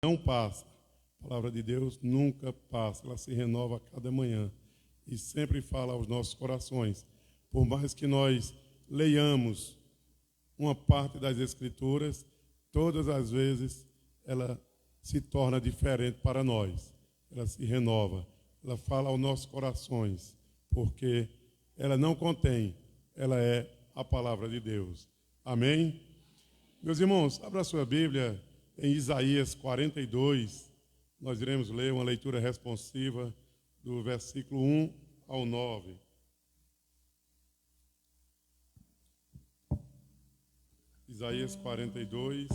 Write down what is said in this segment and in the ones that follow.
não passa. A palavra de Deus nunca passa, ela se renova a cada manhã e sempre fala aos nossos corações. Por mais que nós leiamos uma parte das Escrituras, todas as vezes ela se torna diferente para nós. Ela se renova, ela fala aos nossos corações, porque ela não contém, ela é a palavra de Deus. Amém? Meus irmãos, abra a sua Bíblia em Isaías 42, nós iremos ler uma leitura responsiva do versículo 1 ao 9. Isaías 42,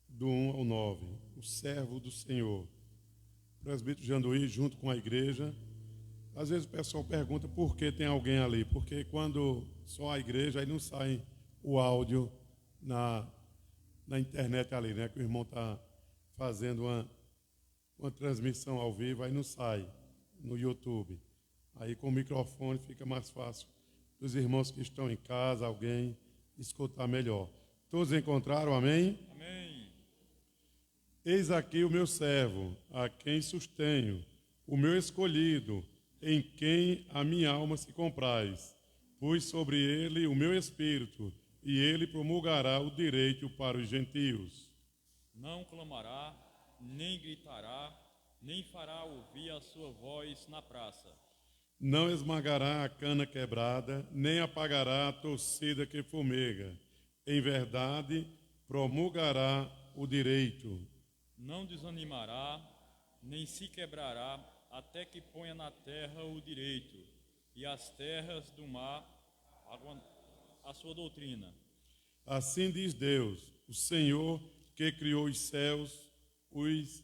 do 1 ao 9. O servo do Senhor. O presbítero Janduí, junto com a igreja. Às vezes o pessoal pergunta por que tem alguém ali. Porque quando só a igreja, aí não sai o áudio na internet ali, né? Que o irmão está fazendo uma transmissão ao vivo, aí não sai no YouTube. Aí com o microfone fica mais fácil dos irmãos que estão em casa, alguém escutar melhor. Todos encontraram, amém? Amém. Eis aqui o meu servo, a quem sustenho, o meu escolhido, em quem a minha alma se compraz. Pus sobre ele o meu espírito, e ele promulgará o direito para os gentios. Não clamará, nem gritará, nem fará ouvir a sua voz na praça. Não esmagará a cana quebrada, nem apagará a torcida que fumega. Em verdade, promulgará o direito. Não desanimará, nem se quebrará, até que ponha na terra o direito, e as terras do mar a sua doutrina. Assim diz Deus, o Senhor que criou os céus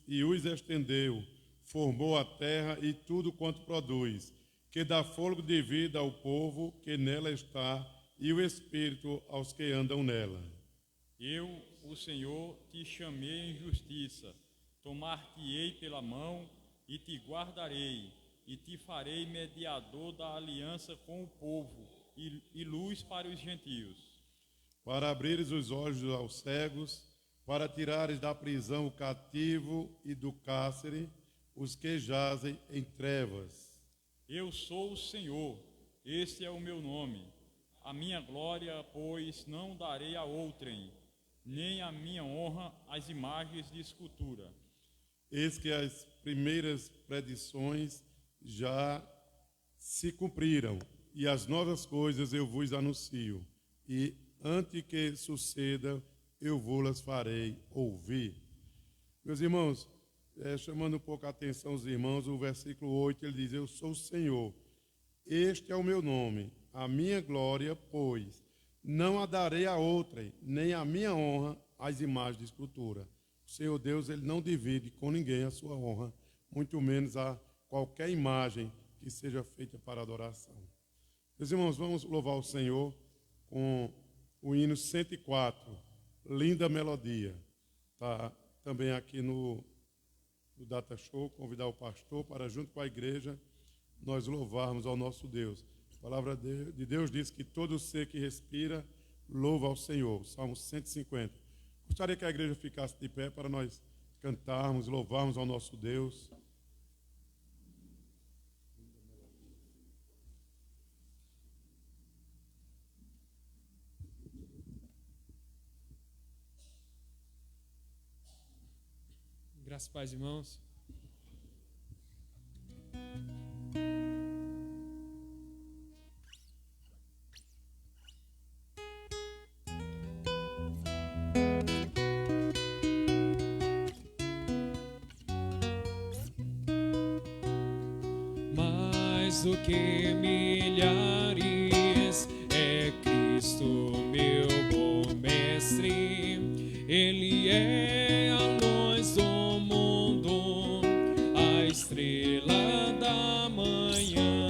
e os estendeu, formou a terra e tudo quanto produz, que dá fôlego de vida ao povo que nela está, e o espírito aos que andam nela. Eu, o Senhor, te chamei em justiça, tomar-te-ei pela mão e te guardarei, e te farei mediador da aliança com o povo, e luz para os gentios. Para abrires os olhos aos cegos, para tirares da prisão o cativo e do cárcere os que jazem em trevas. Eu sou o Senhor, este é o meu nome. A minha glória, pois, não darei a outrem, nem a minha honra às imagens de escultura. Eis que as primeiras predições já se cumpriram, e as novas coisas eu vos anuncio, e antes que suceda, eu vos farei ouvir. Meus irmãos, chamando um pouco a atenção dos irmãos, o versículo 8, ele diz, eu sou o Senhor, este é o meu nome, a minha glória, pois, não a darei a outrem, nem a minha honra às imagens de escultura. O Senhor Deus, ele não divide com ninguém a sua honra, muito menos a qualquer imagem que seja feita para adoração. Meus irmãos, vamos louvar o Senhor com o hino 104, linda melodia. Está também aqui no Data Show, convidar o pastor para, junto com a igreja, nós louvarmos ao nosso Deus. A palavra de Deus diz que todo ser que respira, louva ao Senhor. Salmo 150. Gostaria que a igreja ficasse de pé para nós cantarmos, louvarmos ao nosso Deus. Graças a paz, irmãos. Mais do que milhares é Cristo, meu bom mestre. Ele é a luz do mundo, a estrela da manhã.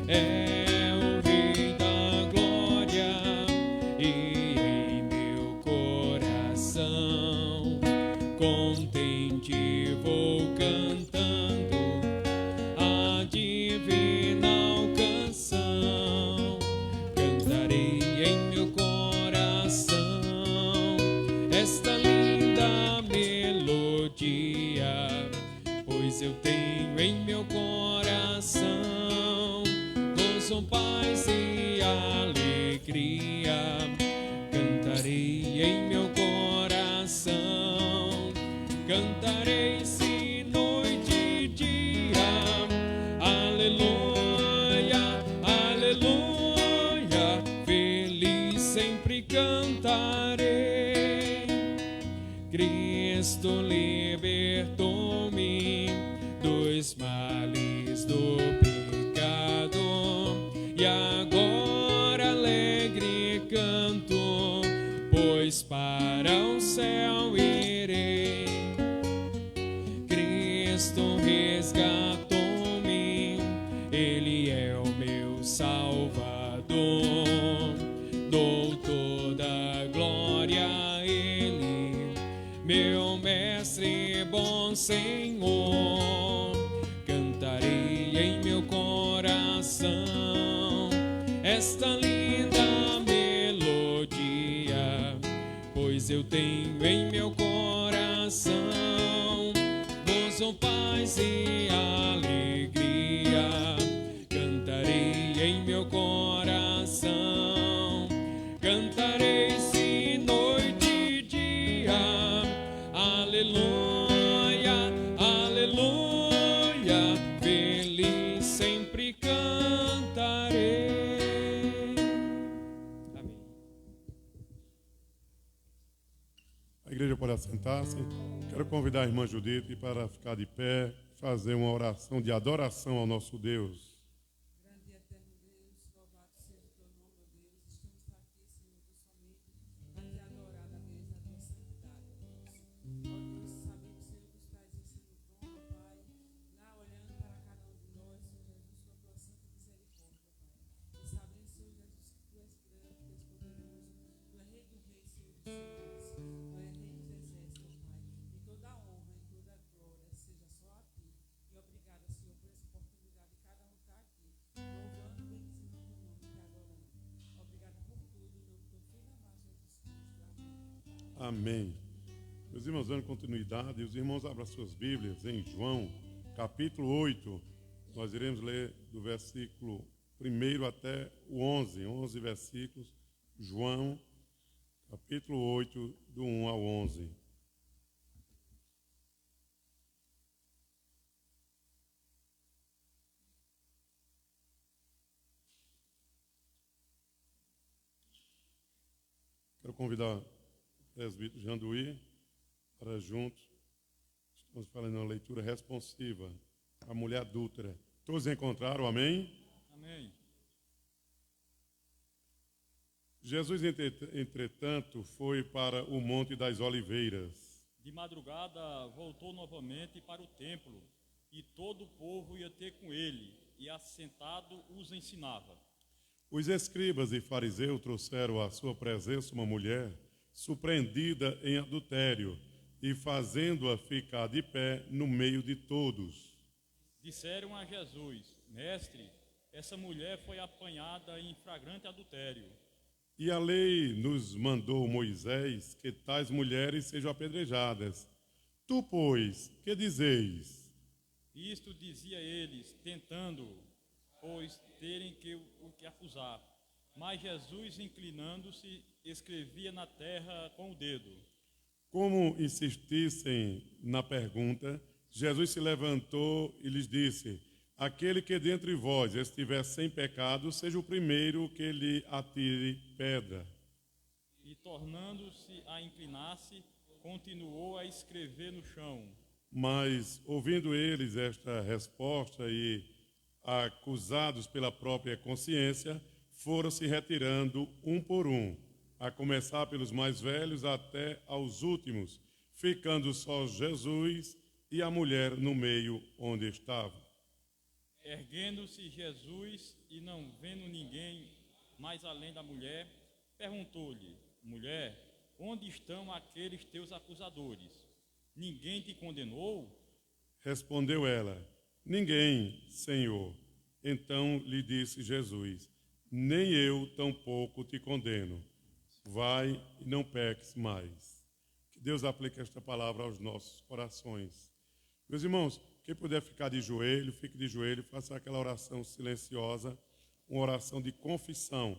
É o Rei da glória e em meu coração contente vou cantando a divina alcançar. alegria. Cantarei em meu coração, cantarei se noite e dia. Aleluia, aleluia, feliz sempre cantarei. Cristo libertou-me dos males do pecado, e agora alegre canto, pois para o céu irei. Cristo resgatou-me, Ele é o meu Salvador. Dou toda a glória a Ele, meu Mestre, bom Senhor. Cantarei em meu coração esta linda melodia, pois eu tenho em meu coração gozo, paz e alegria. Cantarei em meu coração, cantarei se noite e dia. Aleluia, aleluia, feliz sempre cantarei. Amém. A igreja pode assentar-se. Quero convidar a irmã Judite para ficar de pé, fazer uma oração de adoração ao nosso Deus. Grande e eterno Deus, louvado seja o teu nome, ó Deus. Estamos aqui, Senhor, somente para te adorar na beleza da tua santidade, ó Deus. Ó Deus, sabemos, Senhor, que estás em cima do trono, ó Pai, lá olhando para cada um de nós, Senhor Jesus, com a tua santa misericórdia, ó Pai. E sabemos, Senhor Jesus, que tu és grande, tu és poderoso, tu és Rei do Rei, Senhor dos Senhores, tu és Rei dos Exércitos, ó Pai. E toda a honra e toda a glória seja só a ti. E obrigada, Senhor, por essa oportunidade de cada um estar aqui, louvando e bendizendo o teu nome, te adorando. Obrigada por tudo, em nome do teu filho amado Jesus Cristo. Amém. Amém. Meus irmãos, dando continuidade, os irmãos abram suas Bíblias em João, capítulo 8. Nós iremos ler do versículo 1 até o 11 versículos. João, capítulo 8, do 1 ao 11. Quero convidar o presbítero Janduí para juntos. Estamos falando uma leitura responsiva. A mulher adúltera. Todos encontraram, amém? Amém. Jesus, entretanto, foi para o Monte das Oliveiras. De madrugada voltou novamente para o templo, e todo o povo ia ter com ele, e assentado os ensinava. Os escribas e fariseus trouxeram à sua presença uma mulher surpreendida em adultério e fazendo-a ficar de pé no meio de todos. Disseram a Jesus: Mestre, essa mulher foi apanhada em flagrante adultério. E a lei nos mandou Moisés que tais mulheres sejam apedrejadas. Tu, pois, que dizeis? Isto dizia eles, tentando, pois terem o que acusar. Mas Jesus, inclinando-se, escrevia na terra com o dedo. Como insistissem na pergunta, Jesus se levantou e lhes disse: Aquele que dentre vós estiver sem pecado, seja o primeiro que lhe atire pedra. E tornando-se a inclinar-se, continuou a escrever no chão. Mas, ouvindo eles esta resposta e acusados pela própria consciência, foram se retirando um por um, a começar pelos mais velhos até aos últimos, ficando só Jesus e a mulher no meio onde estava. Erguendo-se Jesus e não vendo ninguém mais além da mulher, perguntou-lhe: Mulher, onde estão aqueles teus acusadores? Ninguém te condenou? Respondeu ela: Ninguém, Senhor. Então lhe disse Jesus: Nem eu tampouco te condeno. Vai e não peques mais. Que Deus aplique esta palavra aos nossos corações. Meus irmãos, quem puder ficar de joelho, fique de joelho, faça aquela oração silenciosa uma oração de confissão.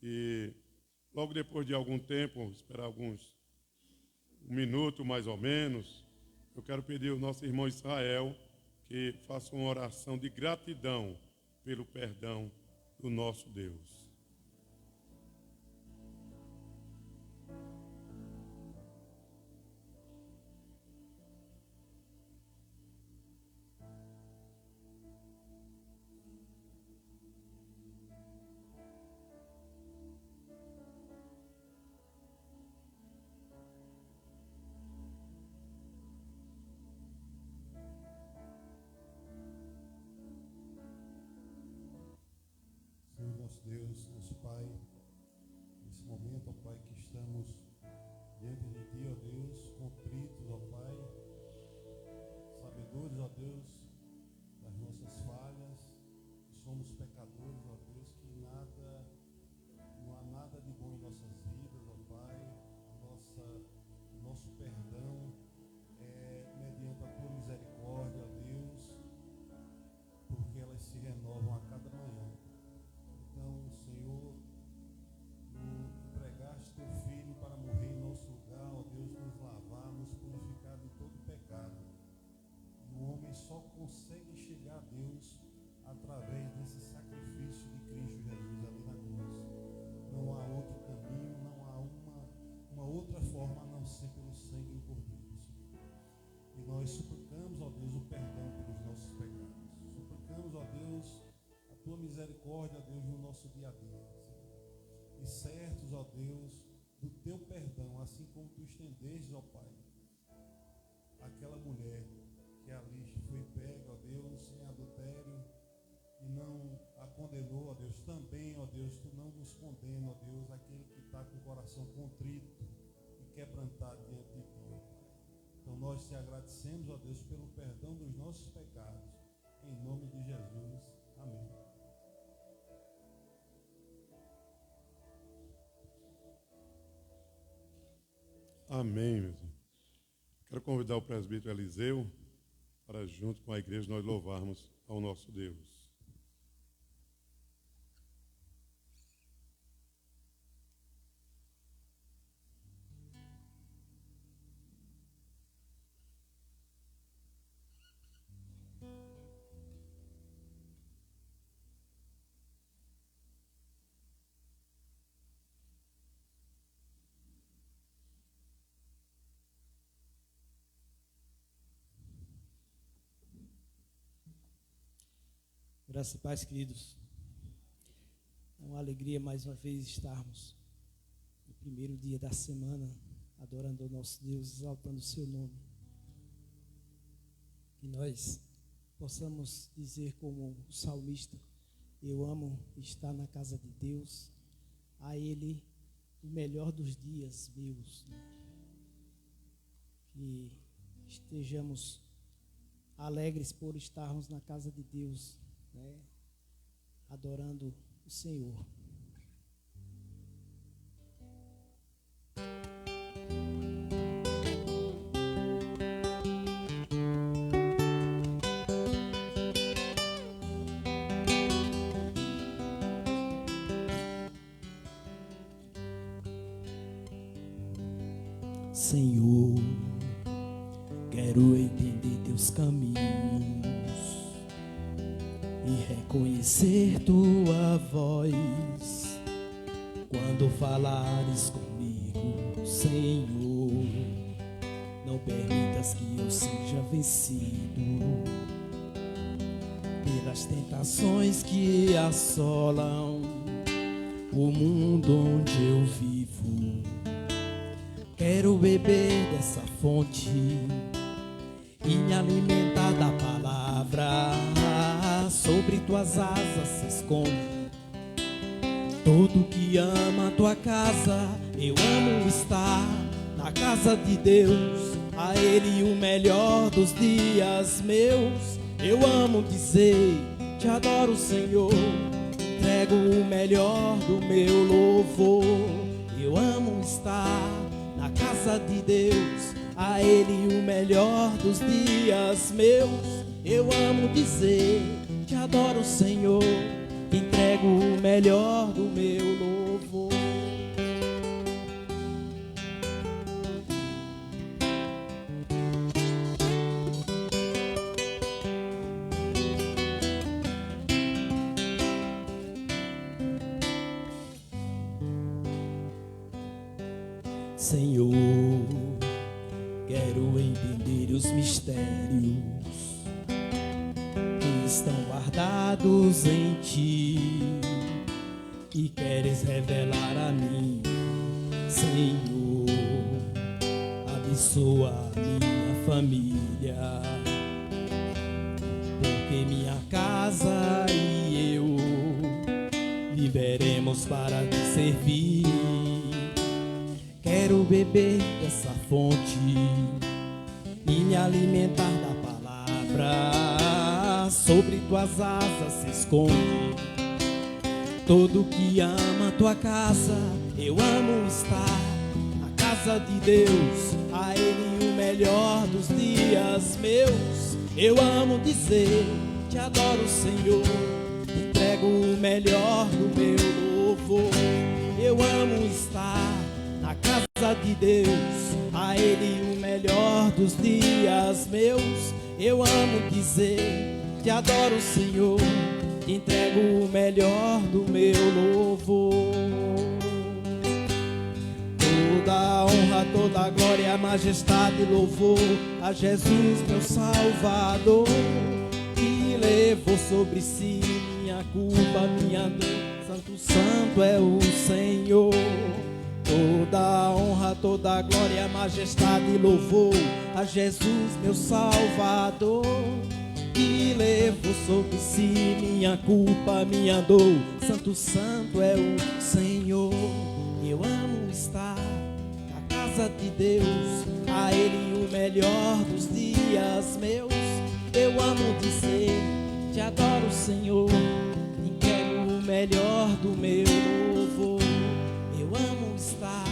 E logo depois de algum tempo, esperar um minuto mais ou menos, eu quero pedir ao nosso irmão Israel que faça uma oração de gratidão pelo perdão do nosso Deus. Senhor nosso Deus, nosso Pai, nesse momento, ó Pai, que estamos diante de Ti, ó Deus, contritos, ó Pai, sabedores, ó Deus, das nossas falhas, que somos pecadores, ó Deus, que não há nada de bom em nossas vidas, ó Pai, nosso perdão é mediante a Tua misericórdia, ó Deus, porque elas se renovam a cada manhã. Então, Senhor, Tu entregaste Teu Filho para morrer em nosso lugar, ó Deus, nos lavar, nos purificar de todo pecado. E o homem só consegue chegar a Deus através desse sacrifício de Cristo Jesus ali na cruz. Não há outro caminho, não há uma outra forma a não ser pelo sangue do Cordeiro, Senhor. E nós suplicamos, ó Deus, o perdão pelos nossos pecados. Suplicamos, ó Deus, a Tua misericórdia, ó Deus, no nosso dia a dia, Senhor. E certos, ó Deus, do Teu perdão, assim como Tu estendestes, ó Pai, aquela mulher que ali foi pega, ó Deus, em adultério e não a condenou, ó Deus, também, ó Deus, Tu não nos condena, ó Deus, aquele que está com o coração contrito e quebrantado diante de Ti, ó Pai. Então nós Te agradecemos, ó Deus, pelo perdão dos nossos pecados, em nome de Jesus. Amém. Amém, meus irmãos. Quero convidar o presbítero Eliseu para, junto com a igreja, nós louvarmos ao nosso Deus. Graças e paz, queridos. É uma alegria mais uma vez estarmos no primeiro dia da semana adorando o nosso Deus, exaltando o seu nome. Que nós possamos dizer como o salmista: eu amo estar na casa de Deus, a Ele o melhor dos dias meus. Que estejamos alegres por estarmos na casa de Deus, né, adorando o Senhor. Senhor, quero entender Teus caminhos e reconhecer Tua voz quando falares comigo, Senhor. Não permitas que eu seja vencido pelas tentações que assolam o mundo onde eu vivo. Quero beber dessa fonte e me alimentar da palavra. Sobre Tuas asas se esconde todo que ama Tua casa. Eu amo estar na casa de Deus, a Ele o melhor dos dias meus. Eu amo dizer, Te adoro, Senhor, entrego o melhor do meu louvor. Eu amo estar na casa de Deus, a Ele o melhor dos dias meus. Eu amo dizer, Te adoro, Senhor, te entrego o melhor do meu louvor. Senhor, quero entender os mistérios que estão guardados em Ti e queres revelar a mim. Senhor, abençoa minha família, porque minha casa e eu viveremos para Te servir. Quero beber dessa fonte e me alimentar da palavra. Sobre tuas asas se esconde todo que ama tua casa. Eu amo estar na casa de Deus, a Ele o melhor dos dias meus. Eu amo dizer, te adoro, Senhor, te entrego o melhor do meu louvor. Eu amo estar na casa de Deus, a Ele o melhor dos dias meus. Eu amo dizer, te adoro, Senhor, te entrego o melhor do meu louvor. Toda honra, toda glória, majestade e louvor a Jesus, meu Salvador, que levou sobre si minha culpa, minha dor. Santo, santo é o Senhor. Toda honra, toda glória, majestade e louvor a Jesus, meu Salvador, que levou sobre si minha culpa, minha dor. Santo, santo é o Senhor. Eu amo estar na casa de Deus, a Ele o melhor dos dias meus. Eu amo dizer, te adoro, Senhor, e quero o melhor do meu louvor. Eu amo estar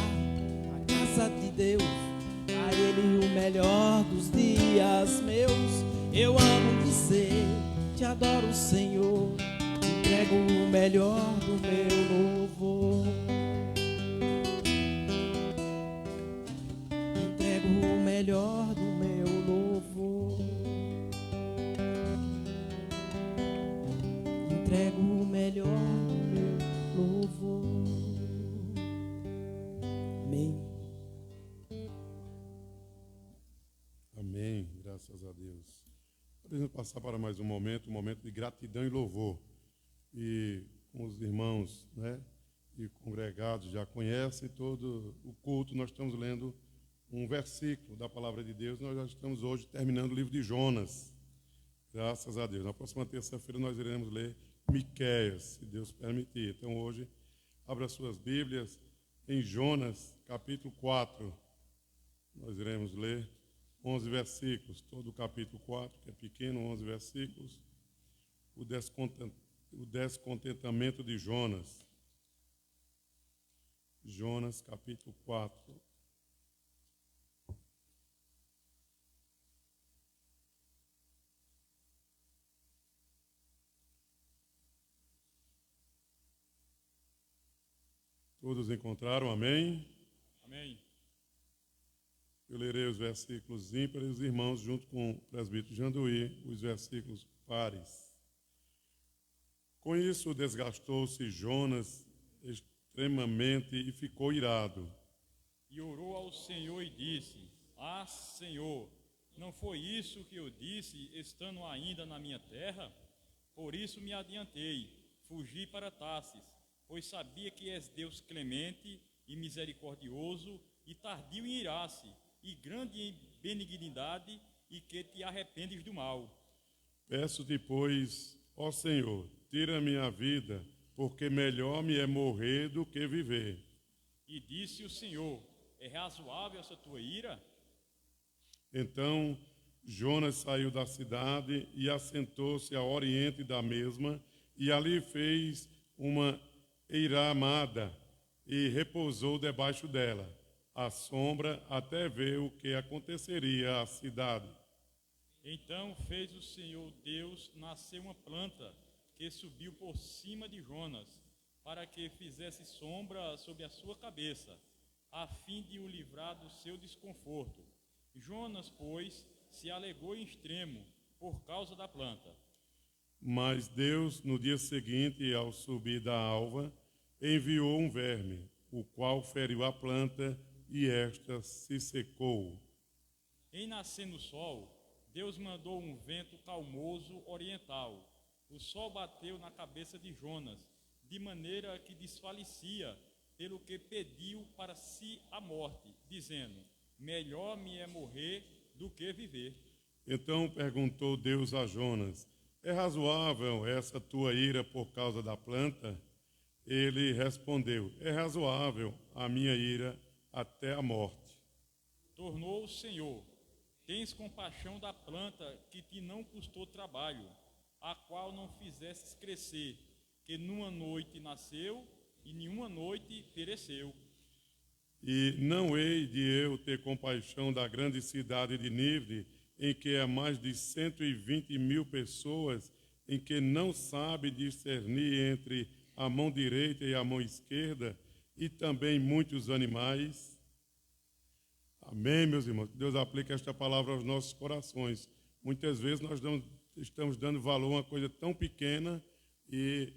na casa de Deus, a Ele o melhor dos dias meus. Eu amo dizer, te adoro, Senhor, entrego o melhor do meu louvor. Entrego o melhor do meu louvor. Entrego o melhor do meu louvor. Amém. Amém, graças a Deus. Podemos passar para mais um momento de gratidão e louvor. E como os irmãos, e congregados já conhecem todo o culto, nós estamos lendo um versículo da palavra de Deus. Nós já estamos hoje terminando o livro de Jonas. Graças a Deus. Na próxima terça-feira nós iremos ler Miqueias, se Deus permitir. Então hoje, abra suas Bíblias em Jonas, capítulo 4. Nós iremos ler 11 versículos, todo o capítulo 4, que é pequeno, 11 versículos. O descontentamento de Jonas. Jonas, capítulo 4. Todos encontraram? Amém? Amém. Eu lerei os versículos ímpares, os irmãos, junto com o presbítero Janduí, os versículos pares. Com isso, desgastou-se Jonas extremamente e ficou irado. E orou ao Senhor e disse: Ah, Senhor, não foi isso que eu disse, estando ainda na minha terra? Por isso me adiantei, fugi para Tarsis, pois sabia que és Deus clemente e misericordioso, e tardio em irar-se, e grande em benignidade, e que te arrependes do mal. Peço-te, pois, ó Senhor, tira minha vida, porque melhor me é morrer do que viver. E disse o Senhor: É razoável essa tua ira? Então Jonas saiu da cidade e assentou-se a oriente da mesma, e ali fez uma eiramada e repousou debaixo dela, à sombra, até ver o que aconteceria à cidade. Então fez o Senhor Deus nascer uma planta que subiu por cima de Jonas, para que fizesse sombra sobre a sua cabeça, a fim de o livrar do seu desconforto. Jonas, pois, se alegrou em extremo por causa da planta. Mas Deus, no dia seguinte, ao subir da alva, enviou um verme, o qual feriu a planta e esta se secou. Em nascendo o sol, Deus mandou um vento calmoso oriental. O sol bateu na cabeça de Jonas, de maneira que desfalecia, pelo que pediu para si a morte, dizendo: melhor me é morrer do que viver. Então perguntou Deus a Jonas: é razoável essa tua ira por causa da planta? Ele respondeu: é razoável a minha ira até a morte. Tornou o Senhor: tens compaixão da planta que te não custou trabalho, a qual não fizestes crescer, que numa noite nasceu e nenhuma noite pereceu. E não hei de eu ter compaixão da grande cidade de Nínive, em que há mais de 120.000 pessoas, em que não sabe discernir entre a mão direita e a mão esquerda, e também muitos animais. Amém, meus irmãos? Deus aplica esta palavra aos nossos corações. Muitas vezes nós estamos dando valor a uma coisa tão pequena e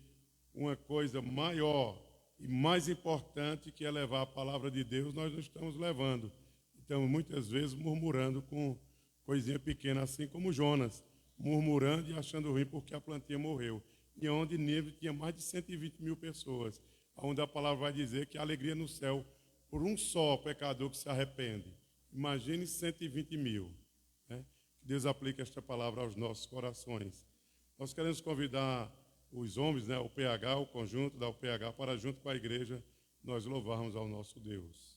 uma coisa maior e mais importante, que é levar a palavra de Deus, nós não estamos levando. Então, muitas vezes, murmurando com coisinha pequena, assim como Jonas, murmurando e achando ruim porque a plantinha morreu. E onde Nínive tinha mais de 120.000 pessoas, onde a palavra vai dizer que a alegria no céu por um só pecador que se arrepende. Imagine 120.000. Né? Que Deus aplique esta palavra aos nossos corações. Nós queremos convidar os homens, né, o PH, o conjunto da UPH, para junto com a igreja nós louvarmos ao nosso Deus.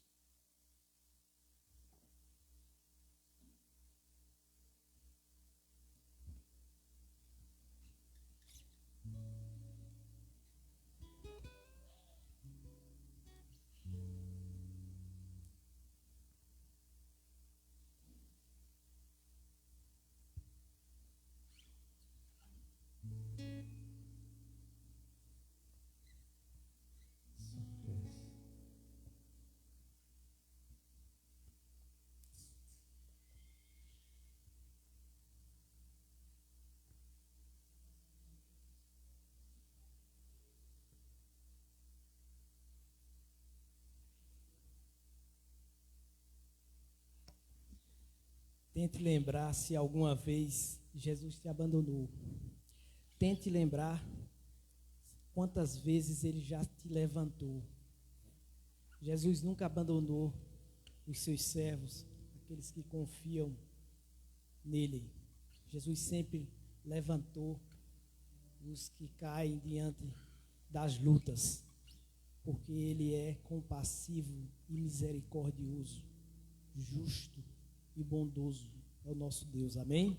Tente lembrar se alguma vez Jesus te abandonou. Tente lembrar quantas vezes ele já te levantou. Jesus nunca abandonou os seus servos, aqueles que confiam nele. Jesus sempre levantou os que caem diante das lutas, porque ele é compassivo e misericordioso, justo e bondoso é o nosso Deus. Amém?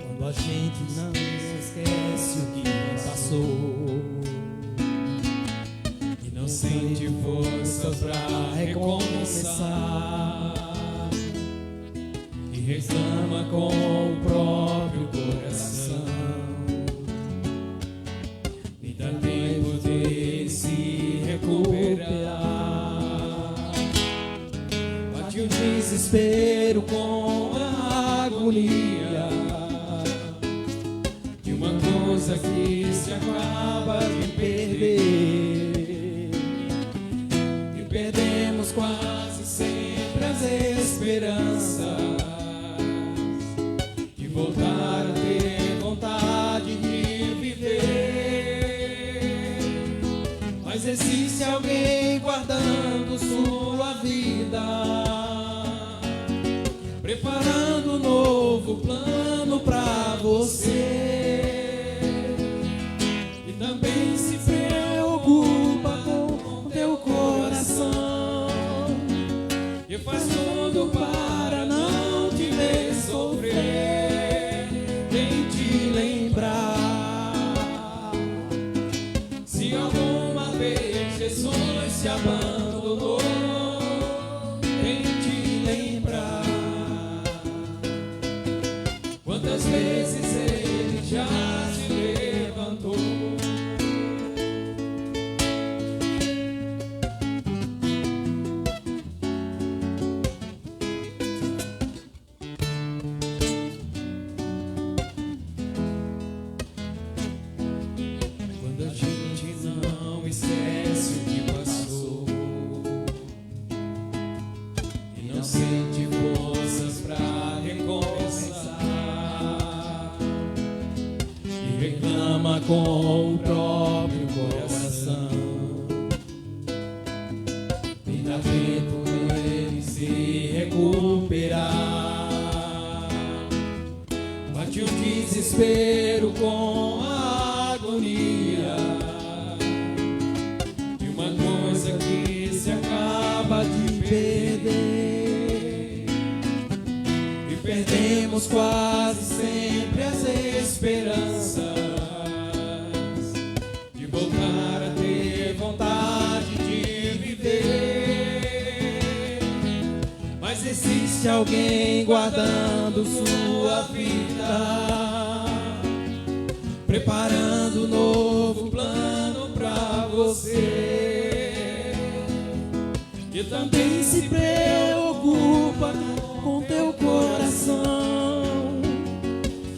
Quando a gente não esquece o que passou e não sente forças pra recomeçar, reclama com o próprio coração, e dá tempo de se recuperar. Bate o desespero com a agonia de uma coisa que se acaba de perder, e perdemos quase sempre as esperanças, voltar a ter vontade de viver. Mas existe alguém guardando sua vida, preparando um novo plano pra você, e também se preocupa com teu coração, e faz tudo para não te ver sofrer. abandonou, tente lembrar quantas vezes Ele já te levantou. Quando a gente não esquece o que passou e não sente forças pra recomeçar e reclama com o próprio coração, e dá tempo dele se recuperar. Bate o desespero com a agonia de uma coisa que se acaba de perder, e perdemos quase sempre as esperanças de voltar a ter vontade de viver. Mas existe alguém guardando sua vida, preparando um novo plano pra você, que também se preocupa com teu coração,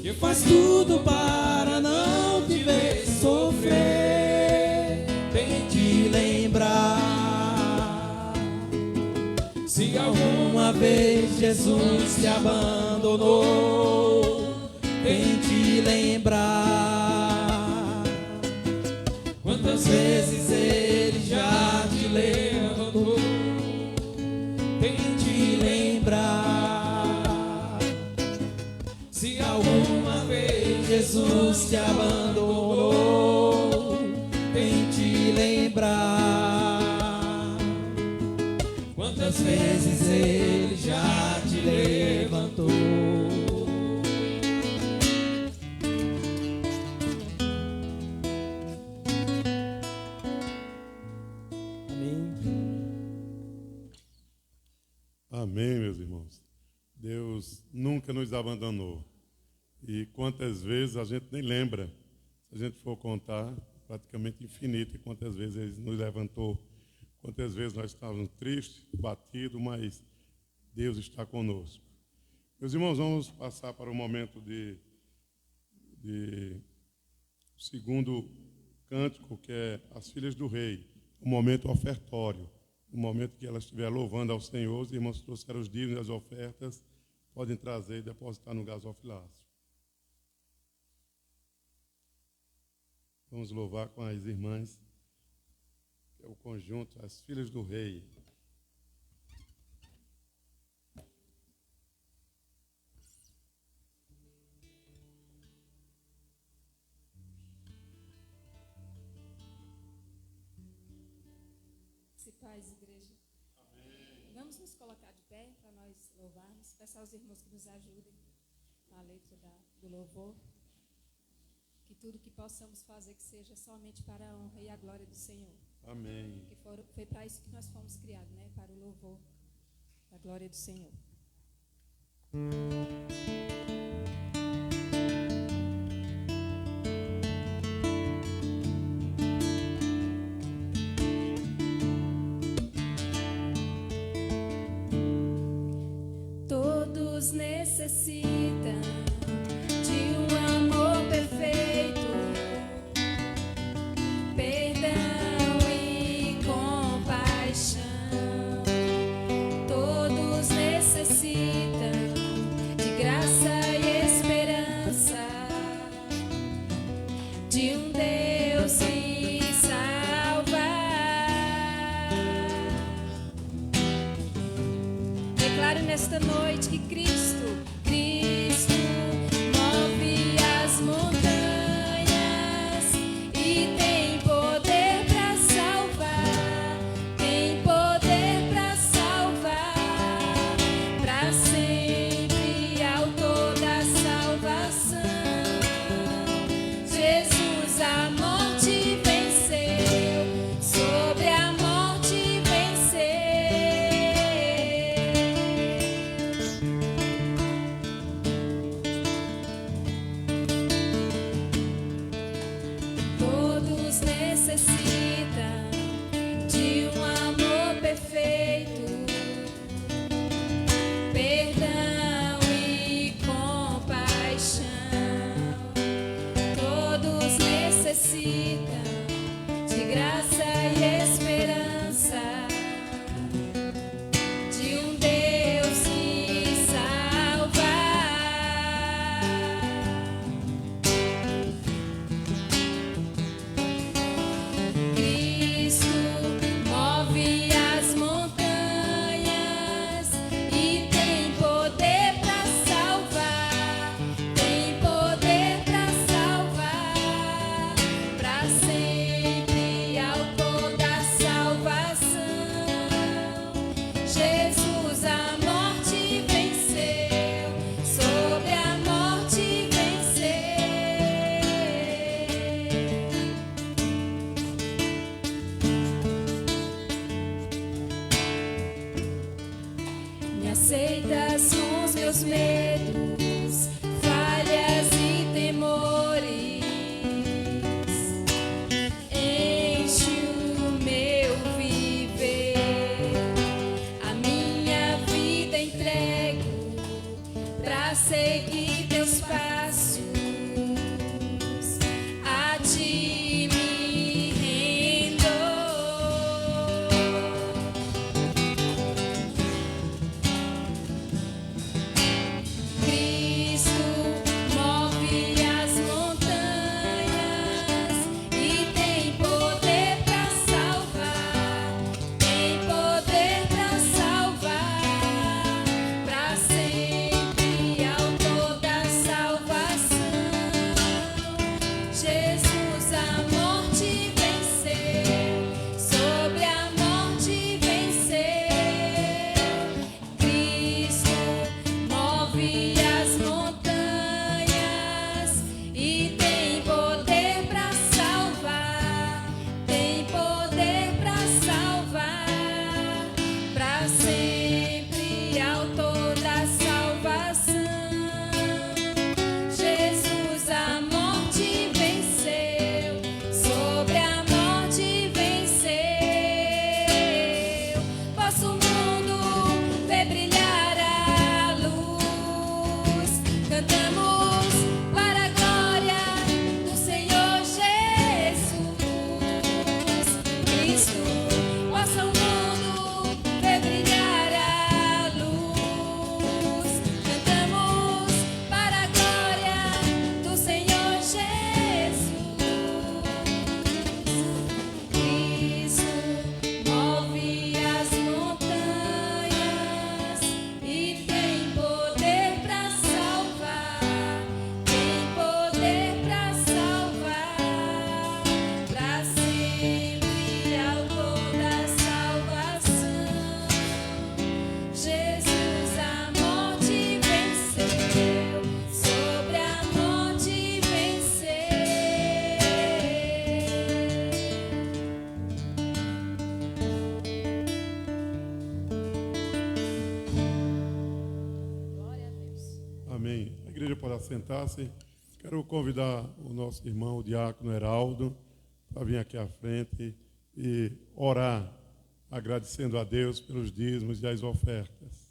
que faz tudo para não te ver sofrer. Tente lembrar, se alguma vez Jesus te abandonou, tente lembrar quantas vezes Ele já te levantou. Tente lembrar, se alguma vez Jesus te abandonou, tente lembrar quantas vezes Ele já te levantou. Amém, meus irmãos. Deus nunca nos abandonou. E quantas vezes a gente nem lembra, se a gente for contar, praticamente infinito, e quantas vezes Ele nos levantou, quantas vezes nós estávamos tristes, batidos, mas Deus está conosco. Meus irmãos, vamos passar para o momento de segundo cântico, que é As Filhas do Rei, o momento ofertório. No momento que ela estiver louvando ao Senhor, os irmãos trouxeram os dízimos e as ofertas, podem trazer e depositar no gasofilácio. Vamos louvar com as irmãs, que é o conjunto, As Filhas do Rei. Paz, igreja. Amém. Vamos nos colocar de pé para nós louvarmos. Peço aos irmãos que nos ajudem na letra do louvor. Que tudo que possamos fazer que seja somente para a honra e a glória do Senhor. Amém. Que foi para isso que nós fomos criados, né? Para o louvor da glória do Senhor. Todos necessitam de um amor perfeito, perdão e compaixão. Todos necessitam de graça e esperança, de um Deus que salvar. Declaro nesta noite que Cristo move as montanhas e tem poder para salvar, tem poder para salvar, para sempre, autor da salvação. Jesus a morte venceu, sobre a morte aceitas com os meus medos, falhas e temores. Enche o meu viver, a minha vida entrego pra seguir teus passos. A ti me rendo. Cristo move as montanhas e tem poder pra salvar, tem poder pra salvar, pra sempre, autor da salvação. Jesus a morte venceu, sobre a morte venceu. Cristo move as montanhas e tem poder pra salvar, tem poder pra salvar, pra sempre, autor da salvação. Jesus a morte venceu, sobre a morte venceu. Vosso mundo vê brilhar a luz, cantamos para a glória do Senhor Jesus Cristo. Vosso mundo vê brilhar a luz, cantamos para a glória do Senhor Jesus. Cristo move as montanhas e tem poder pra salvar, tem poder pra salvar, pra sempre, autor da salvação. Jesus a morte venceu, sobre a morte venceu. Glória a Deus. Amém. A igreja pode assentar-se. Quero convidar o nosso irmão, o diácono Heraldo, para vir aqui à frente e orar, agradecendo a Deus pelos dízimos e as ofertas.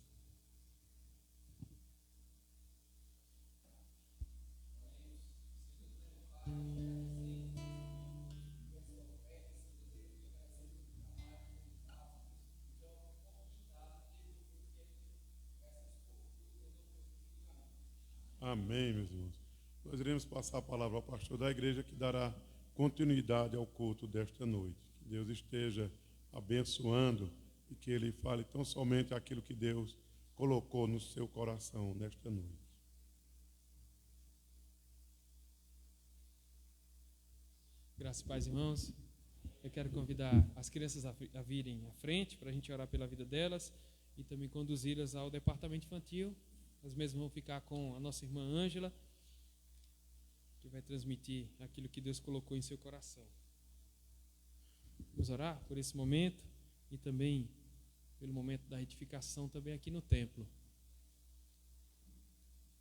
Amém, meus irmãos. Nós iremos passar a palavra ao pastor da igreja que dará continuidade ao culto desta noite. Que Deus esteja abençoando e que ele fale tão somente aquilo que Deus colocou no seu coração nesta noite. Graças e paz, irmãos. Eu quero convidar as crianças a virem à frente para a gente orar pela vida delas e também conduzi-las ao departamento infantil. As mesmas vão ficar com a nossa irmã Ângela, que vai transmitir aquilo que Deus colocou em seu coração. Vamos orar por esse momento e também pelo momento da retificação também aqui no templo.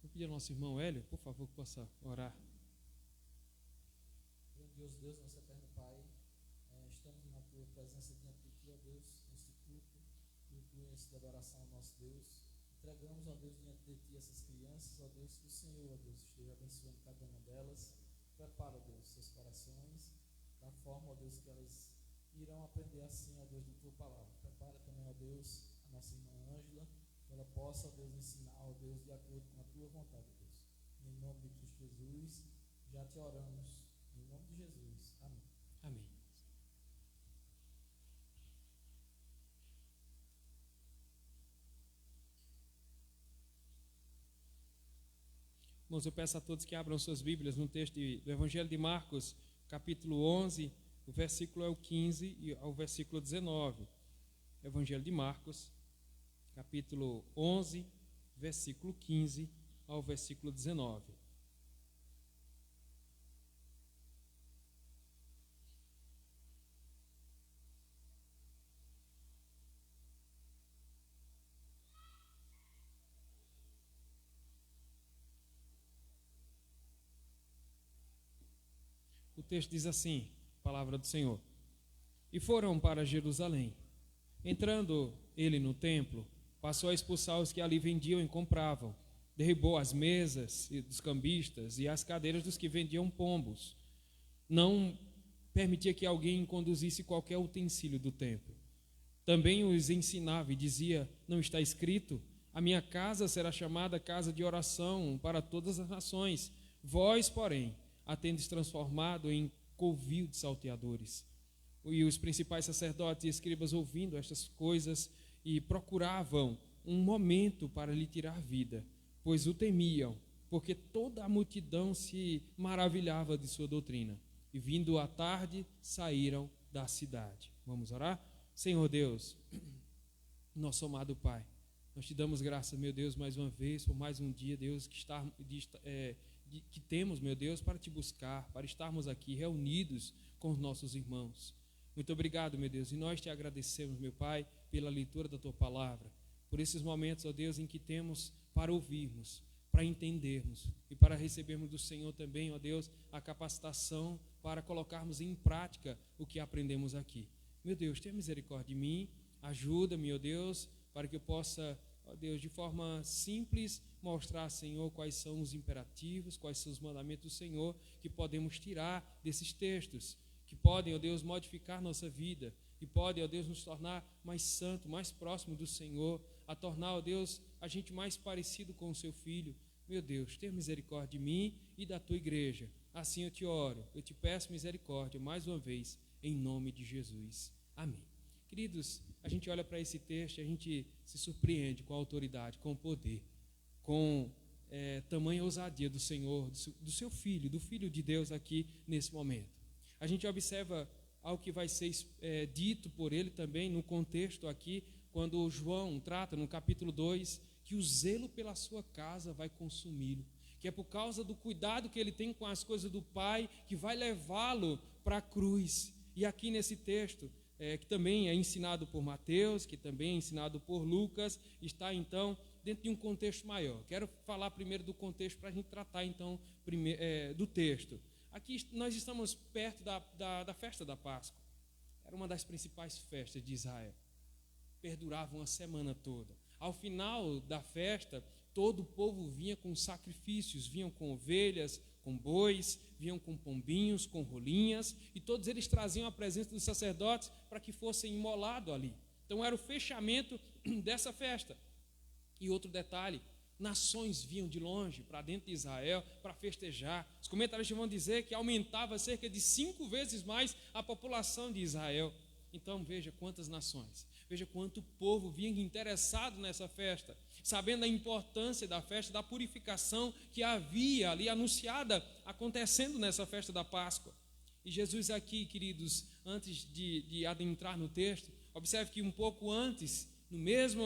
Vou pedir ao nosso irmão Hélio, por favor, que possa orar. Grandioso Deus, nosso eterno Pai, estamos na Tua presença diante de Ti, ó Deus, neste culto esse de adoração ao nosso Deus. Entregamos, ó Deus, diante de Ti essas crianças, ó Deus, que o Senhor, ó Deus, esteja abençoando cada uma delas. Prepara, ó Deus, seus corações, da forma, ó Deus, que elas irão aprender assim, ó Deus, de Tua palavra. Prepara também, ó Deus, a nossa irmã Ângela, que ela possa, ó Deus, ensinar, ó Deus, de acordo com a Tua vontade, ó Deus. Em nome de Cristo Jesus, já Te oramos. Em nome de Jesus. Amém. Amém. Irmãos, eu peço a todos que abram suas Bíblias no texto do Evangelho de Marcos, capítulo 11, o versículo é o 15 e ao versículo 19. Evangelho de Marcos, capítulo 11, versículo 15 ao versículo 19. texto diz assim, palavra do Senhor: e foram para Jerusalém. Entrando ele no templo, passou a expulsar os que ali vendiam e compravam. Derribou as mesas dos cambistas e as cadeiras dos que vendiam pombos. Não permitia que alguém conduzisse qualquer utensílio do templo. Também os ensinava e dizia: não está escrito, a minha casa será chamada casa de oração para todas as nações. Vós, porém, a tendes transformado em covil de salteadores. E os principais sacerdotes e escribas, ouvindo estas coisas, e procuravam um momento para lhe tirar vida, pois o temiam, porque toda a multidão se maravilhava de sua doutrina. E vindo à tarde, saíram da cidade. Vamos orar? Senhor Deus, nosso amado Pai, nós te damos graças, meu Deus, mais uma vez, por mais um dia, Deus, que temos, meu Deus, para te buscar, para estarmos aqui reunidos com os nossos irmãos. Muito obrigado, meu Deus, e nós te agradecemos, meu Pai, pela leitura da tua palavra, por esses momentos, ó Deus, em que temos para ouvirmos, para entendermos e para recebermos do Senhor também, ó Deus, a capacitação para colocarmos em prática o que aprendemos aqui. Meu Deus, tenha misericórdia de mim, ajuda-me, ó Deus, para que eu possa, ó Deus, de forma simples, mostrar, Senhor, quais são os imperativos, quais são os mandamentos do Senhor que podemos tirar desses textos, que podem, ó Deus, modificar nossa vida, que podem, ó Deus, nos tornar mais santo, mais próximo do Senhor, a tornar, ó Deus, a gente mais parecido com o seu Filho. Meu Deus, tenha misericórdia de mim e da tua igreja. Assim eu te oro, eu te peço misericórdia mais uma vez, em nome de Jesus. Amém. Queridos, a gente olha para esse texto e a gente se surpreende com a autoridade, com o poder, com tamanha ousadia do Senhor, do seu Filho, do Filho de Deus aqui nesse momento. A gente observa algo que vai ser dito por ele também no contexto aqui, quando João trata no capítulo 2, que o zelo pela sua casa vai consumi-lo, que é por causa do cuidado que ele tem com as coisas do Pai, que vai levá-lo para a cruz. E aqui nesse texto, que também é ensinado por Mateus, que também é ensinado por Lucas, está então dentro de um contexto maior. Quero falar primeiro do contexto para a gente tratar então do texto. Aqui nós estamos perto da festa da Páscoa. Era uma das principais festas de Israel. Perdurava uma semana toda. Ao final da festa, todo o povo vinha com sacrifícios, vinham com ovelhas, com bois, vinham com pombinhos, com rolinhas, e todos eles traziam a presença dos sacerdotes para que fossem imolados ali. Então era o fechamento dessa festa. E outro detalhe, nações vinham de longe para dentro de Israel para festejar. Os comentaristas vão dizer que aumentava cerca de 5 vezes mais a população de Israel. Então veja quantas nações, veja quanto povo vinha interessado nessa festa, sabendo da importância da festa, da purificação que havia ali anunciada acontecendo nessa festa da Páscoa. E Jesus aqui, queridos, antes de adentrar no texto, observe que um pouco antes,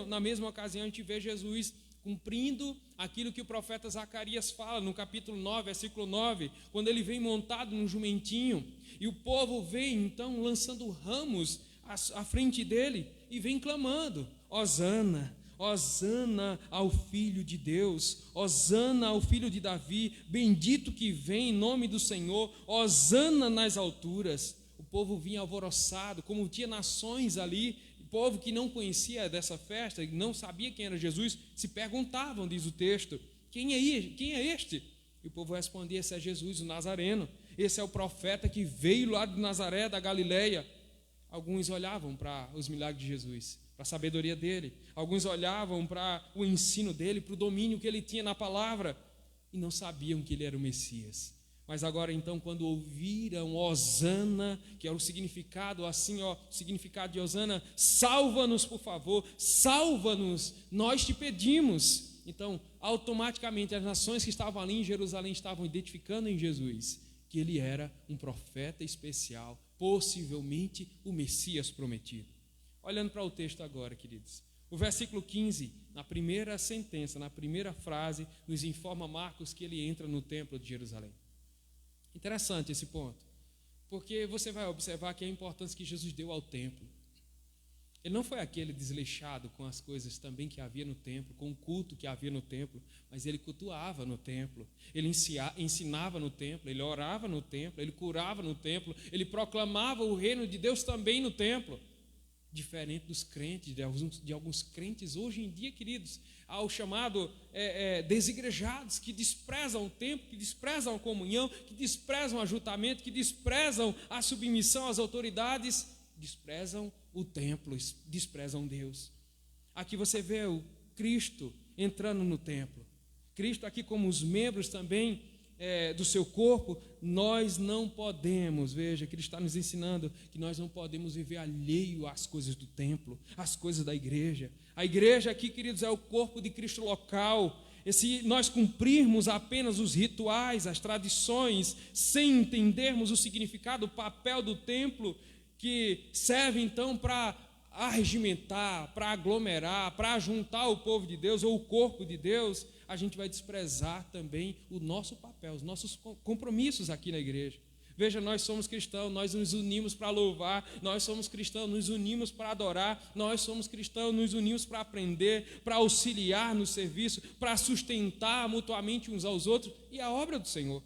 na mesma ocasião, a gente vê Jesus cumprindo aquilo que o profeta Zacarias fala no capítulo 9, versículo 9, quando ele vem montado num jumentinho, e o povo vem então lançando ramos à frente dele, e vem clamando: Hosana, Hosana ao Filho de Deus, Hosana ao Filho de Davi, bendito que vem em nome do Senhor, Hosana nas alturas. O povo vinha alvoroçado, como tinha nações ali, povo que não conhecia dessa festa, não sabia quem era Jesus, se perguntavam, diz o texto: quem é este? E o povo respondia: esse é Jesus, o Nazareno, esse é o profeta que veio lá de Nazaré, da Galileia. Alguns olhavam para os milagres de Jesus, para a sabedoria dele, alguns olhavam para o ensino dele, para o domínio que ele tinha na palavra, e não sabiam que ele era o Messias. Mas agora então, quando ouviram Hosana, que é o significado assim, o significado de Hosana: salva-nos, por favor, salva-nos, nós te pedimos. Então, automaticamente as nações que estavam ali em Jerusalém estavam identificando em Jesus que ele era um profeta especial, possivelmente o Messias prometido. Olhando para o texto agora, queridos, o versículo 15, na primeira sentença, na primeira frase, nos informa Marcos que ele entra no templo de Jerusalém. Interessante esse ponto, porque você vai observar que a importância que Jesus deu ao templo. Ele não foi aquele desleixado com as coisas também que havia no templo, com o culto que havia no templo, mas ele cultuava no templo, ele ensinava no templo, ele orava no templo, ele curava no templo, ele proclamava o reino de Deus também no templo. Diferente dos crentes, de alguns crentes hoje em dia, queridos, ao chamado desigrejados, que desprezam o templo, que desprezam a comunhão, que desprezam o ajuntamento, que desprezam a submissão às autoridades, desprezam o templo, desprezam Deus. Aqui você vê o Cristo entrando no templo. Cristo aqui como os membros também do seu corpo. Nós não podemos, veja, que ele está nos ensinando que nós não podemos viver alheio às coisas do templo, às coisas da igreja. A igreja aqui, queridos, é o corpo de Cristo local. E se nós cumprirmos apenas os rituais, as tradições, sem entendermos o significado, o papel do templo, que serve então para arregimentar, para aglomerar, para juntar o povo de Deus ou o corpo de Deus, a gente vai desprezar também o nosso papel, os nossos compromissos aqui na igreja. Veja, nós somos cristãos, nós nos unimos para louvar, nós somos cristãos, nos unimos para adorar, nós somos cristãos, nos unimos para aprender, para auxiliar no serviço, para sustentar mutuamente uns aos outros, e a obra do Senhor.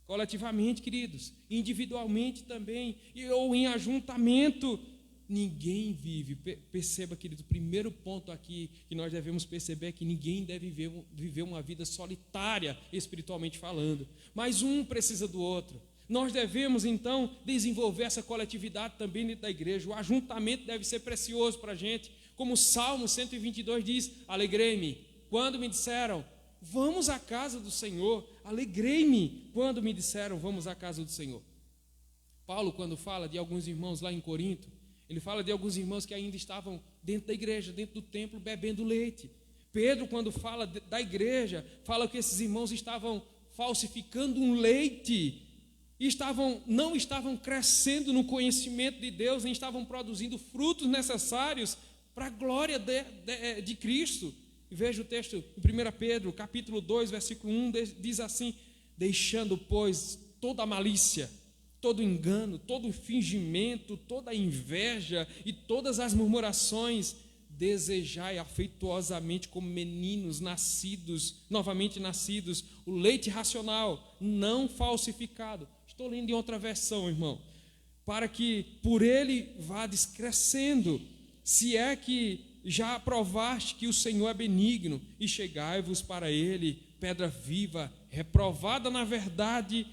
Coletivamente, queridos, individualmente também, ou em ajuntamento. Ninguém vive, perceba, querido, o primeiro ponto aqui que nós devemos perceber é que ninguém deve viver uma vida solitária, espiritualmente falando, mas um precisa do outro. Nós devemos então desenvolver essa coletividade também dentro da igreja. O ajuntamento deve ser precioso para a gente, como o Salmo 122 diz: alegrei-me quando me disseram, vamos à casa do Senhor. Alegrei-me quando me disseram, vamos à casa do Senhor. Paulo, quando fala de alguns irmãos lá em Corinto, ele fala de alguns irmãos que ainda estavam dentro da igreja, dentro do templo, bebendo leite. Pedro, quando fala da igreja, fala que esses irmãos estavam falsificando um leite, e não estavam crescendo no conhecimento de Deus, nem estavam produzindo frutos necessários para a glória de Cristo. E veja o texto em 1 Pedro, capítulo 2, versículo 1, diz assim: deixando, pois, toda a malícia, todo engano, todo fingimento, toda inveja e todas as murmurações, desejai afetuosamente como meninos novamente nascidos, o leite racional, não falsificado. Estou lendo em outra versão, irmão. Para que por ele vá crescendo, se é que já aprovaste que o Senhor é benigno, e chegai-vos para ele, pedra viva, reprovada na verdade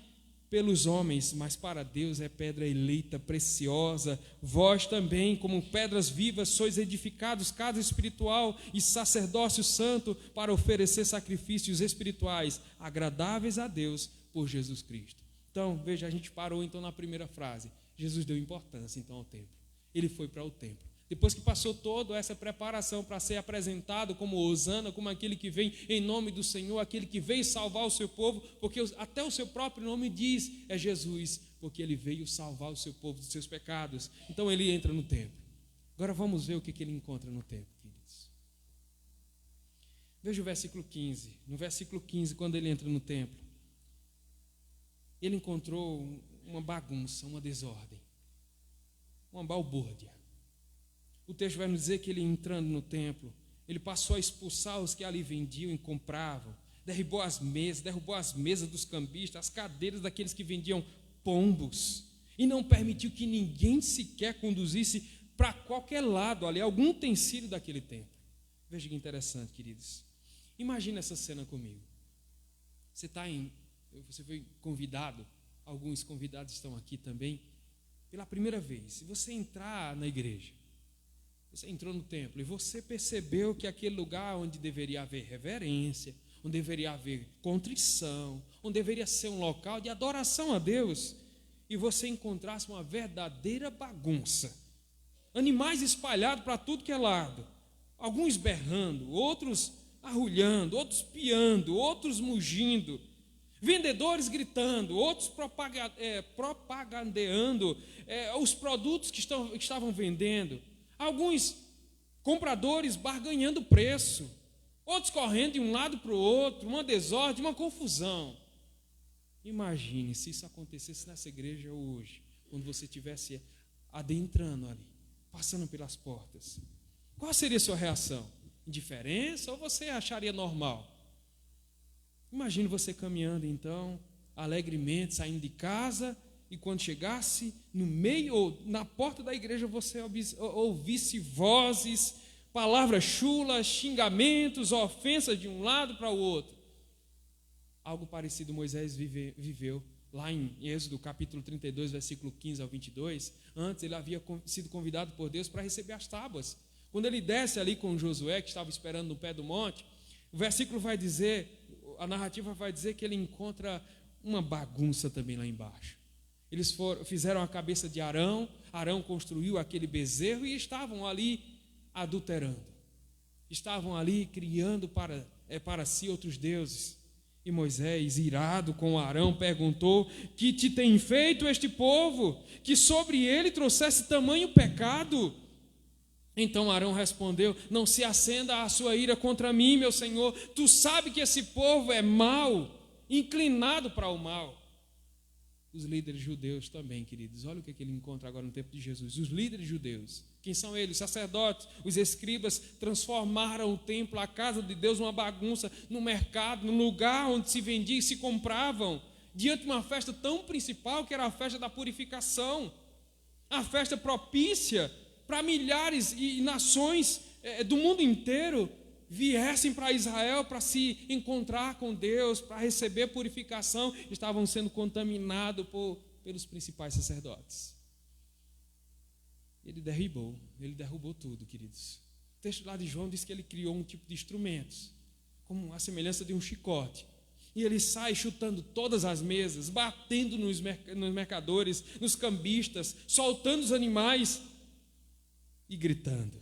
pelos homens, mas para Deus é pedra eleita, preciosa. Vós também, como pedras vivas, sois edificados casa espiritual e sacerdócio santo, para oferecer sacrifícios espirituais agradáveis a Deus por Jesus Cristo. Então, veja, a gente parou então na primeira frase. Jesus deu importância então ao templo. Ele foi para o templo. Depois que passou toda essa preparação para ser apresentado como Hosana, como aquele que vem em nome do Senhor, aquele que veio salvar o seu povo, porque até o seu próprio nome diz, é Jesus, porque ele veio salvar o seu povo dos seus pecados. Então ele entra no templo. Agora vamos ver o que ele encontra no templo, queridos. Veja o versículo 15. No versículo 15, quando ele entra no templo, ele encontrou uma bagunça, uma desordem, uma balbúrdia. O texto vai nos dizer que ele, entrando no templo, ele passou a expulsar os que ali vendiam e compravam, derrubou as mesas dos cambistas, as cadeiras daqueles que vendiam pombos, e não permitiu que ninguém sequer conduzisse para qualquer lado ali algum utensílio daquele templo. Veja que interessante, queridos. Imagina essa cena comigo. Você foi convidado, alguns convidados estão aqui também, pela primeira vez. Se você entrar na igreja, você entrou no templo e você percebeu que aquele lugar onde deveria haver reverência, onde deveria haver contrição, onde deveria ser um local de adoração a Deus, e você encontrasse uma verdadeira bagunça, animais espalhados para tudo que é lado, alguns berrando, outros arrulhando, outros piando, outros mugindo, vendedores gritando, outros propagandeando os produtos que estavam vendendo, alguns compradores barganhando preço, outros correndo de um lado para o outro, uma desordem, uma confusão. Imagine se isso acontecesse nessa igreja hoje, quando você estivesse adentrando ali. passando pelas portas. Qual seria a sua reação? Indiferença ou você acharia normal? Imagine você caminhando então, alegremente, saindo de casa, e quando chegasse no meio ou na porta da igreja você ouvisse vozes, palavras chulas, xingamentos, ofensas de um lado para o outro. Algo parecido Moisés viveu lá em Êxodo capítulo 32, versículo 15 ao 22. Antes ele havia sido convidado por Deus para receber as tábuas. Quando ele desce ali com Josué, que estava esperando no pé do monte, o versículo vai dizer, a narrativa vai dizer que ele encontra uma bagunça também lá embaixo. Eles fizeram a cabeça de Arão, Arão construiu aquele bezerro e estavam ali adulterando. Estavam ali criando para si outros deuses. E Moisés, irado com Arão, perguntou: que te tem feito este povo, que sobre ele trouxesse tamanho pecado? Então Arão respondeu: não se acenda a sua ira contra mim, meu senhor. Tu sabe que esse povo é mau, inclinado para o mal. Os líderes judeus também, queridos. Olha o que ele encontra agora no tempo de Jesus. Os líderes judeus, quem são eles? Os sacerdotes, os escribas, transformaram o templo, a casa de Deus, uma bagunça, no mercado, no lugar onde se vendia e se compravam, diante de uma festa tão principal que era a festa da purificação, a festa propícia para milhares e nações do mundo inteiro viessem para Israel para se encontrar com Deus, para receber purificação. Estavam sendo contaminados pelos principais sacerdotes. Ele derrubou tudo, queridos. O texto lá de João diz que ele criou um tipo de instrumentos, como a semelhança de um chicote. E ele sai chutando todas as mesas, batendo nos mercadores, nos cambistas, soltando os animais e gritando.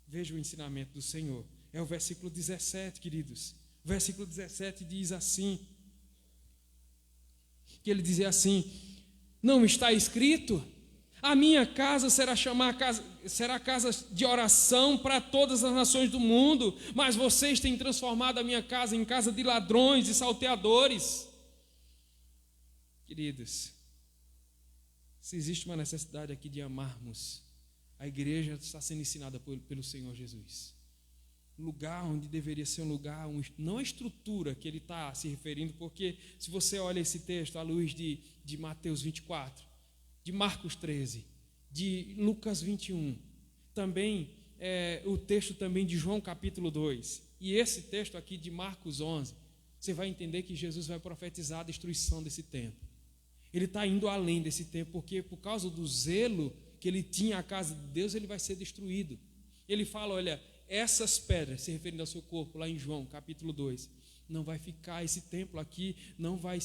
Veja o ensinamento do Senhor. É o versículo 17, queridos. O versículo 17 diz assim, que ele dizia assim: não está escrito? A minha casa será casa de oração para todas as nações do mundo, mas vocês têm transformado a minha casa em casa de ladrões e salteadores. Queridos, se existe uma necessidade aqui de amarmos, a igreja está sendo ensinada pelo Senhor Jesus. Um lugar onde deveria ser um lugar, não a estrutura que ele está se referindo, porque se você olha esse texto à luz de Mateus 24, de Marcos 13, de Lucas 21, também o texto também de João capítulo 2, e esse texto aqui de Marcos 11, você vai entender que Jesus vai profetizar a destruição desse templo. Ele está indo além desse templo, porque por causa do zelo que ele tinha à casa de Deus, ele vai ser destruído. Ele fala, olha, essas pedras, se referindo ao seu corpo, lá em João capítulo 2, não vai ficar, esse templo aqui não vai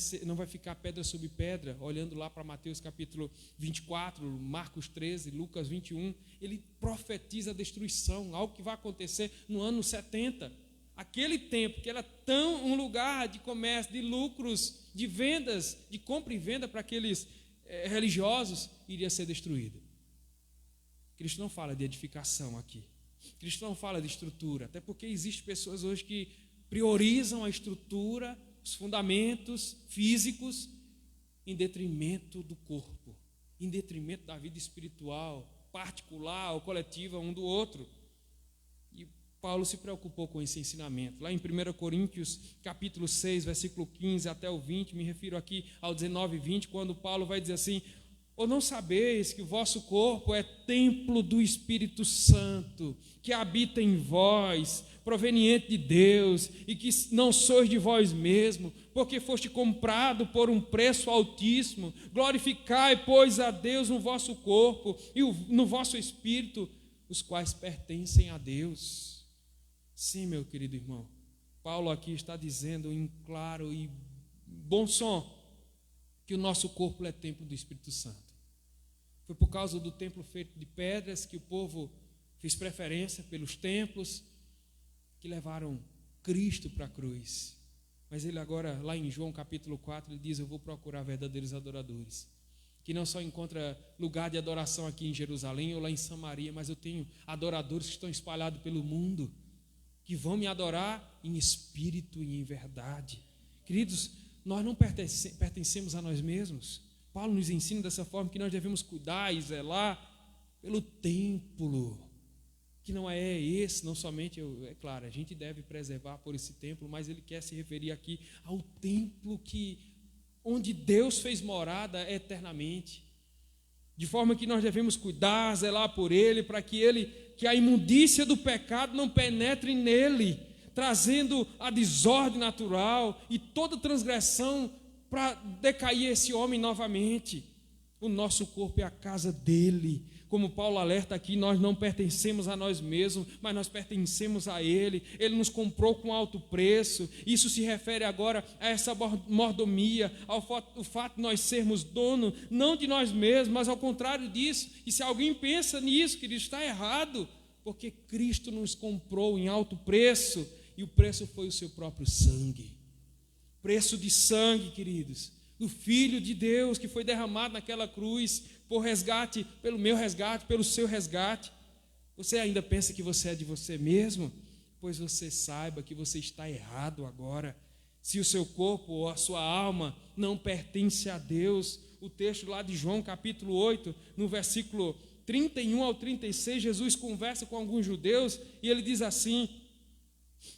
ficar pedra sobre pedra. Olhando lá para Mateus capítulo 24, Marcos 13, Lucas 21, ele profetiza a destruição, algo que vai acontecer no ano 70. Aquele templo que era tão um lugar de comércio, de lucros, de vendas, de compra e venda para aqueles religiosos, iria ser destruído. Cristo não fala de edificação aqui. Cristo não fala de estrutura, até porque existem pessoas hoje que priorizam a estrutura, os fundamentos físicos, em detrimento do corpo, em detrimento da vida espiritual, particular ou coletiva um do outro. E Paulo se preocupou com esse ensinamento. Lá em 1 Coríntios, capítulo 6, versículo 15 até o 20, me refiro aqui ao 19 e 20, quando Paulo vai dizer assim: ou não sabeis que o vosso corpo é templo do Espírito Santo, que habita em vós, proveniente de Deus, e que não sois de vós mesmo, porque foste comprado por um preço altíssimo? Glorificai, pois, a Deus no vosso corpo e no vosso espírito, os quais pertencem a Deus. Sim, meu querido irmão, Paulo aqui está dizendo em claro e bom som que o nosso corpo é templo do Espírito Santo. Foi por causa do templo feito de pedras que o povo fez preferência pelos templos que levaram Cristo para a cruz. Mas ele agora, lá em João capítulo 4, ele diz: eu vou procurar verdadeiros adoradores, que não só encontra lugar de adoração aqui em Jerusalém ou lá em Samaria, mas eu tenho adoradores que estão espalhados pelo mundo, que vão me adorar em espírito e em verdade. Queridos, nós não pertencemos a nós mesmos. Paulo nos ensina dessa forma que nós devemos cuidar e zelar pelo templo, que não é esse, não somente, é claro, a gente deve preservar por esse templo, mas ele quer se referir aqui ao templo onde Deus fez morada eternamente, de forma que nós devemos cuidar, zelar por ele, para que a imundícia do pecado não penetre nele, trazendo a desordem natural e toda transgressão para decair esse homem novamente. O nosso corpo é a casa dele. Como Paulo alerta aqui, nós não pertencemos a nós mesmos, mas nós pertencemos a ele. Ele nos comprou com alto preço. Isso se refere agora a essa mordomia, ao fato de nós sermos dono, não de nós mesmos, mas ao contrário disso. E se alguém pensa nisso, querido, está errado, porque Cristo nos comprou em alto preço, e o preço foi o seu próprio sangue. Preço de sangue, queridos, do Filho de Deus que foi derramado naquela cruz por resgate, pelo meu resgate, pelo seu resgate. Você ainda pensa que você é de você mesmo? Pois você saiba que você está errado agora. Se o seu corpo ou a sua alma não pertence a Deus, o texto lá de João capítulo 8, no versículo 31 ao 36, Jesus conversa com alguns judeus e ele diz assim: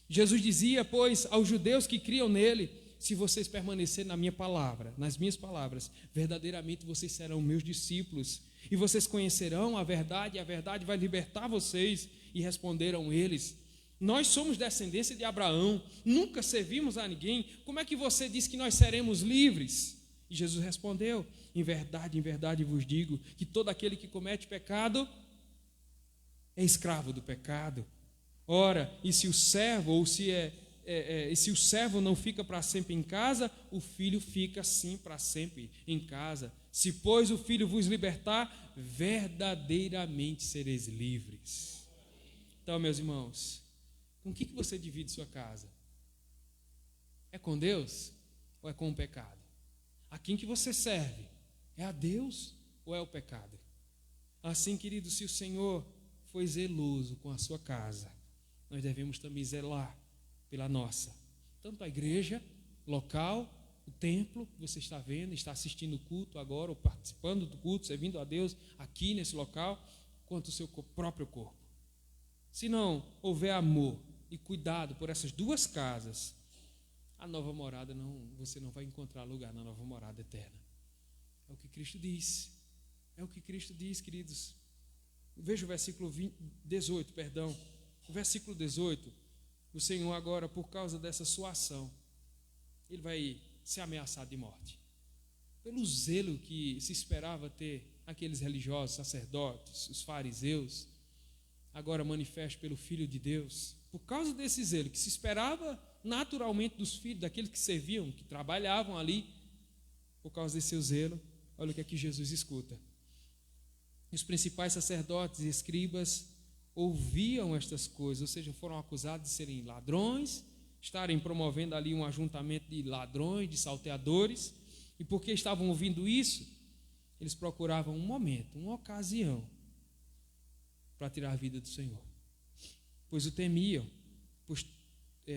Jesus dizia, pois, aos judeus que criam nele: se vocês permanecerem na minha palavra, nas minhas palavras, verdadeiramente vocês serão meus discípulos, e vocês conhecerão a verdade, e a verdade vai libertar vocês. E responderam eles: nós somos descendência de Abraão, nunca servimos a ninguém, como é que você diz que nós seremos livres? E Jesus respondeu: em verdade vos digo, que todo aquele que comete pecado é escravo do pecado. Ora, e se o servo, ou se se o servo não fica para sempre em casa, o filho fica sim para sempre em casa. Se, pois, o filho vos libertar, verdadeiramente sereis livres. Então, meus irmãos, com o que você divide sua casa? É com Deus ou é com o pecado? A quem que você serve? É a Deus ou é o pecado? Assim, querido, se o Senhor foi zeloso com a sua casa, nós devemos também zelar pela nossa, tanto a igreja local, o templo, você está vendo, está assistindo o culto agora, ou participando do culto, servindo a Deus aqui nesse local, quanto o seu próprio corpo. Se não houver amor e cuidado por essas duas casas, a nova morada você não vai encontrar lugar na nova morada eterna. É o que Cristo diz. É o que Cristo diz, queridos. Veja o versículo 18, perdão. O versículo 18. O Senhor agora, por causa dessa sua ação, ele vai ser ameaçado de morte. Pelo zelo que se esperava ter aqueles religiosos, sacerdotes, os fariseus, agora manifesto pelo Filho de Deus. Por causa desse zelo que se esperava naturalmente dos filhos, daqueles que serviam, que trabalhavam ali, por causa desse seu zelo, olha o que aqui Jesus escuta. Os principais sacerdotes e escribas ouviam estas coisas, ou seja, foram acusados de serem ladrões, estarem promovendo ali um ajuntamento de ladrões, de salteadores, e porque estavam ouvindo isso, eles procuravam um momento, uma ocasião para tirar a vida do Senhor, pois o temiam,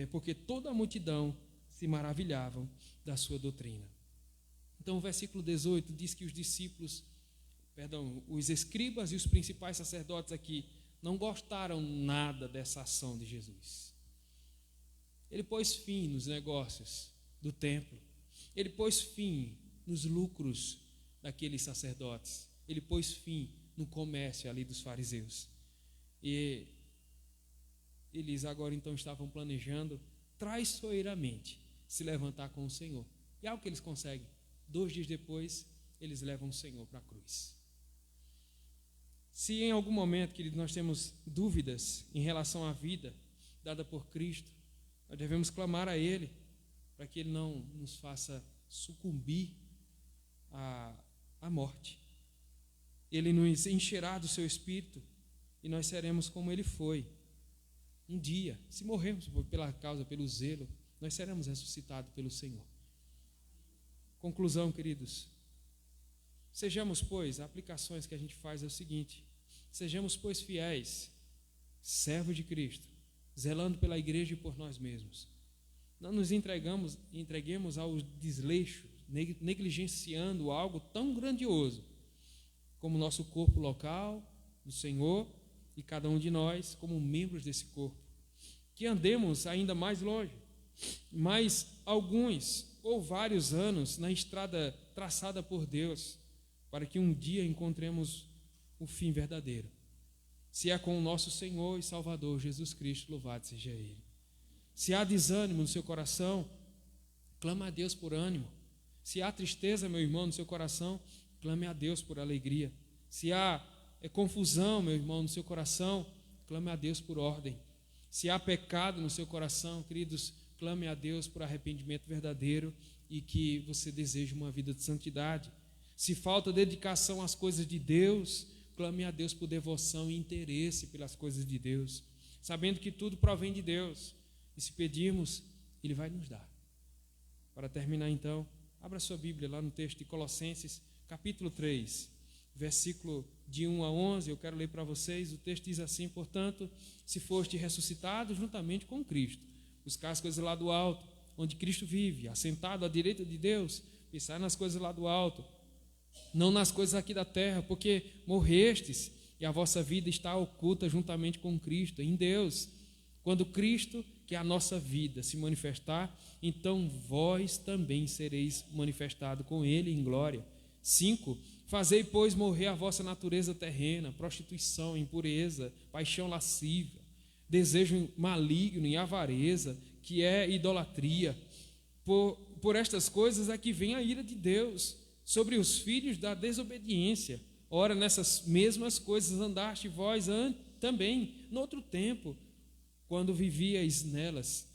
porque toda a multidão se maravilhavam da sua doutrina. Então o versículo 18 diz que os escribas e os principais sacerdotes aqui não gostaram nada dessa ação de Jesus. Ele pôs fim nos negócios do templo. Ele pôs fim nos lucros daqueles sacerdotes. Ele pôs fim no comércio ali dos fariseus. E eles agora então estavam planejando traiçoeiramente se levantar com o Senhor. E algo que eles conseguem. 2 dias depois, eles levam o Senhor para a cruz. Se em algum momento, querido, nós temos dúvidas em relação à vida dada por Cristo, nós devemos clamar a Ele para que Ele não nos faça sucumbir à morte. Ele nos encherá do seu Espírito e nós seremos como Ele foi. Um dia, se morrermos pela causa, pelo zelo, nós seremos ressuscitados pelo Senhor. Conclusão, queridos. Sejamos, pois, aplicações que a gente faz é o seguinte: sejamos, pois, fiéis, servos de Cristo, zelando pela igreja e por nós mesmos. Não nos entreguemos ao desleixo, negligenciando algo tão grandioso como o nosso corpo local, do Senhor e cada um de nós como membros desse corpo. Que andemos ainda mais longe, mais alguns ou vários anos na estrada traçada por Deus, para que um dia encontremos o fim verdadeiro. Se é com o nosso Senhor e Salvador Jesus Cristo, louvado seja Ele. Se há desânimo no seu coração, clama a Deus por ânimo. Se há tristeza, meu irmão, no seu coração, clame a Deus por alegria. Se há confusão, meu irmão, no seu coração, clame a Deus por ordem. Se há pecado no seu coração, queridos, clame a Deus por arrependimento verdadeiro e que você deseje uma vida de santidade. Se falta dedicação às coisas de Deus, clame a Deus por devoção e interesse pelas coisas de Deus, sabendo que tudo provém de Deus. E se pedirmos, Ele vai nos dar. Para terminar então, abra sua Bíblia lá no texto de Colossenses, capítulo 3, versículo de 1 a 11, eu quero ler para vocês. O texto diz assim: portanto, se foste ressuscitado juntamente com Cristo, buscar as coisas lá do alto, onde Cristo vive, assentado à direita de Deus, pensar nas coisas lá do alto, não nas coisas aqui da terra, porque morrestes e a vossa vida está oculta juntamente com Cristo, em Deus. Quando Cristo, que é a nossa vida, se manifestar, então vós também sereis manifestados com Ele em glória. 5. Fazei, pois, morrer a vossa natureza terrena, prostituição, impureza, paixão lasciva, desejo maligno e avareza, que é idolatria. Por estas coisas é que vem a ira de Deus sobre os filhos da desobediência. Ora, nessas mesmas coisas andaste vós também, no outro tempo, quando vivíeis nelas.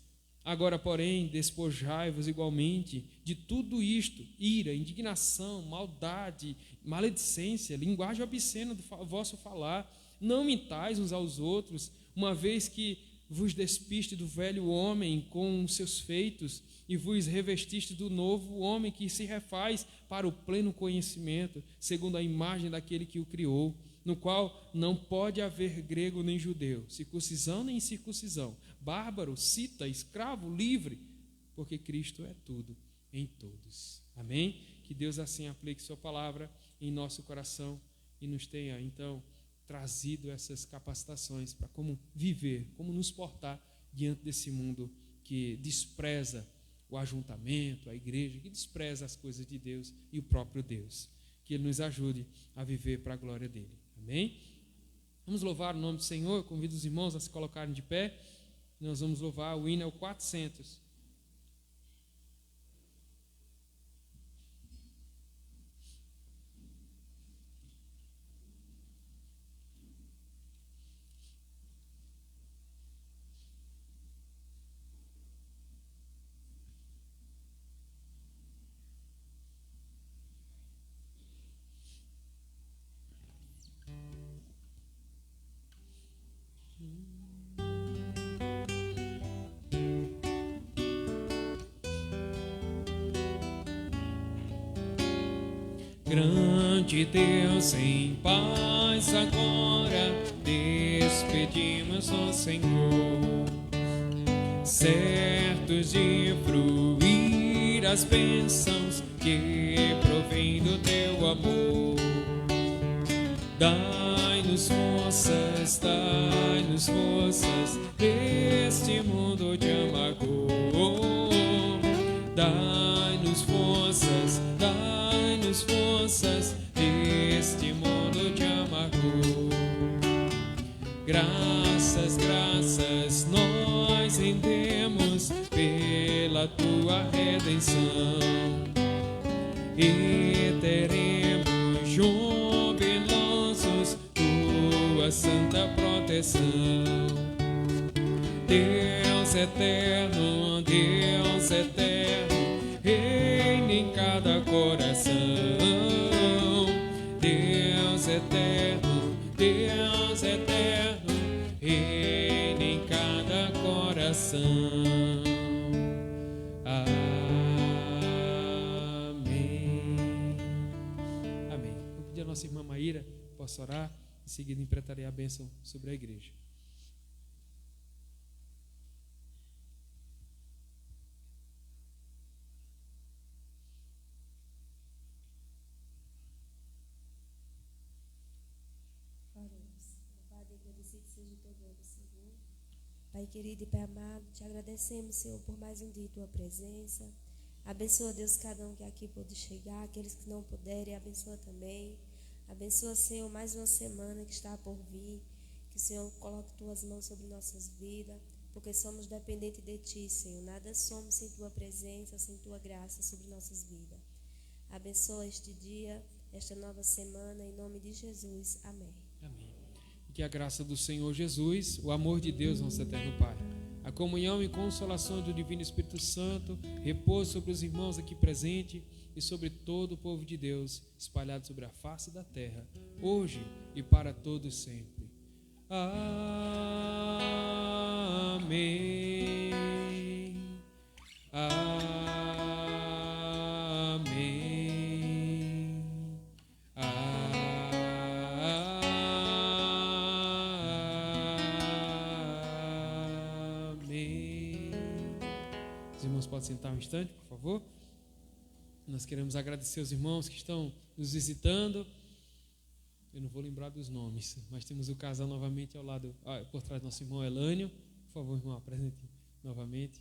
Agora, porém, despojai-vos igualmente de tudo isto: ira, indignação, maldade, maledicência, linguagem obscena do vosso falar. Não mintais uns aos outros, uma vez que vos despiste do velho homem com seus feitos e vos revestiste do novo homem, que se refaz para o pleno conhecimento, segundo a imagem daquele que o criou, no qual não pode haver grego nem judeu, circuncisão nem incircuncisão, bárbaro, cita, escravo, livre, porque Cristo é tudo em todos. Amém? Que Deus assim aplique sua palavra em nosso coração e nos tenha então trazido essas capacitações para como viver, como nos portar diante desse mundo que despreza o ajuntamento, a igreja, que despreza as coisas de Deus e o próprio Deus. Que Ele nos ajude a viver para a glória dEle. Amém? Vamos louvar o nome do Senhor. Eu convido os irmãos a se colocarem de pé. Nós vamos louvar o hino 400. Grande Deus, em paz agora despedimos o Senhor, certos de fruir as bênçãos que provém do teu amor. Dai-nos forças neste mundo de amargor. Dai-nos forças neste mundo de amargor. Graças nós rendemos pela tua redenção, e teremos jubilosos tua santa proteção. Deus eterno, reina em cada coração. Deus eterno, reina em cada coração. Amém. Amém. Vou pedir a nossa irmã Maíra, posso orar? Em seguida empretarei a bênção sobre a igreja. Oremos. teu nome, Senhor. Pai querido e Pai amado, te agradecemos, Senhor, por mais um dia em tua presença. Abençoa, Deus, cada um que aqui pôde chegar, aqueles que não puderem, abençoa também. Abençoa, Senhor, mais uma semana que está por vir. Que o Senhor coloque tuas mãos sobre nossas vidas, porque somos dependentes de ti, Senhor. Nada somos sem tua presença, sem tua graça sobre nossas vidas. Abençoa este dia, esta nova semana, em nome de Jesus. Amém. Amém. E que a graça do Senhor Jesus, o amor de Deus, nosso eterno Pai, a comunhão e consolação do Divino Espírito Santo repouso sobre os irmãos aqui presentes e sobre todo o povo de Deus espalhado sobre a face da terra, hoje e para todos sempre. Amém. Amém. Amém. Os irmãos podem sentar um instante, por favor. Nós queremos agradecer aos irmãos que estão nos visitando. Eu não vou lembrar dos nomes, mas temos o casal novamente ao lado, por trás do nosso irmão Elânio. Por favor, irmão, apresente novamente.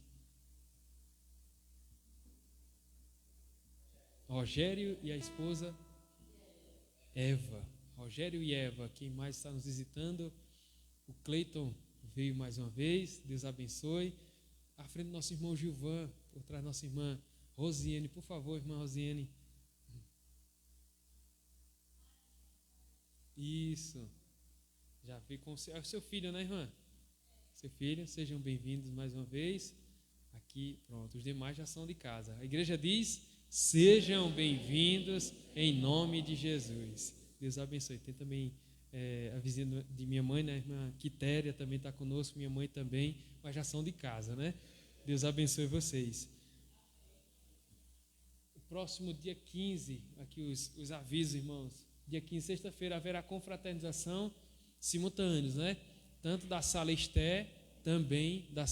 Rogério e a esposa Eva. Rogério e Eva, quem mais está nos visitando? O Cleiton veio mais uma vez, Deus abençoe. À frente do nosso irmão Gilvan, por trás da nossa irmã Rosiane. Por favor, irmã Rosiane. Isso. Já veio com o seu filho, né, irmã? Seu filho, sejam bem-vindos mais uma vez. Aqui, pronto, os demais já são de casa. A igreja diz: sejam bem-vindos em nome de Jesus. Deus abençoe. Tem também a visita de minha mãe, né, a irmã Quitéria também está conosco, minha mãe também, mas já são de casa, né? Deus abençoe vocês. O próximo dia 15, aqui os avisos, irmãos. Dia 15, sexta-feira, haverá confraternização simultâneos, né? Tanto da Sala Esté, também da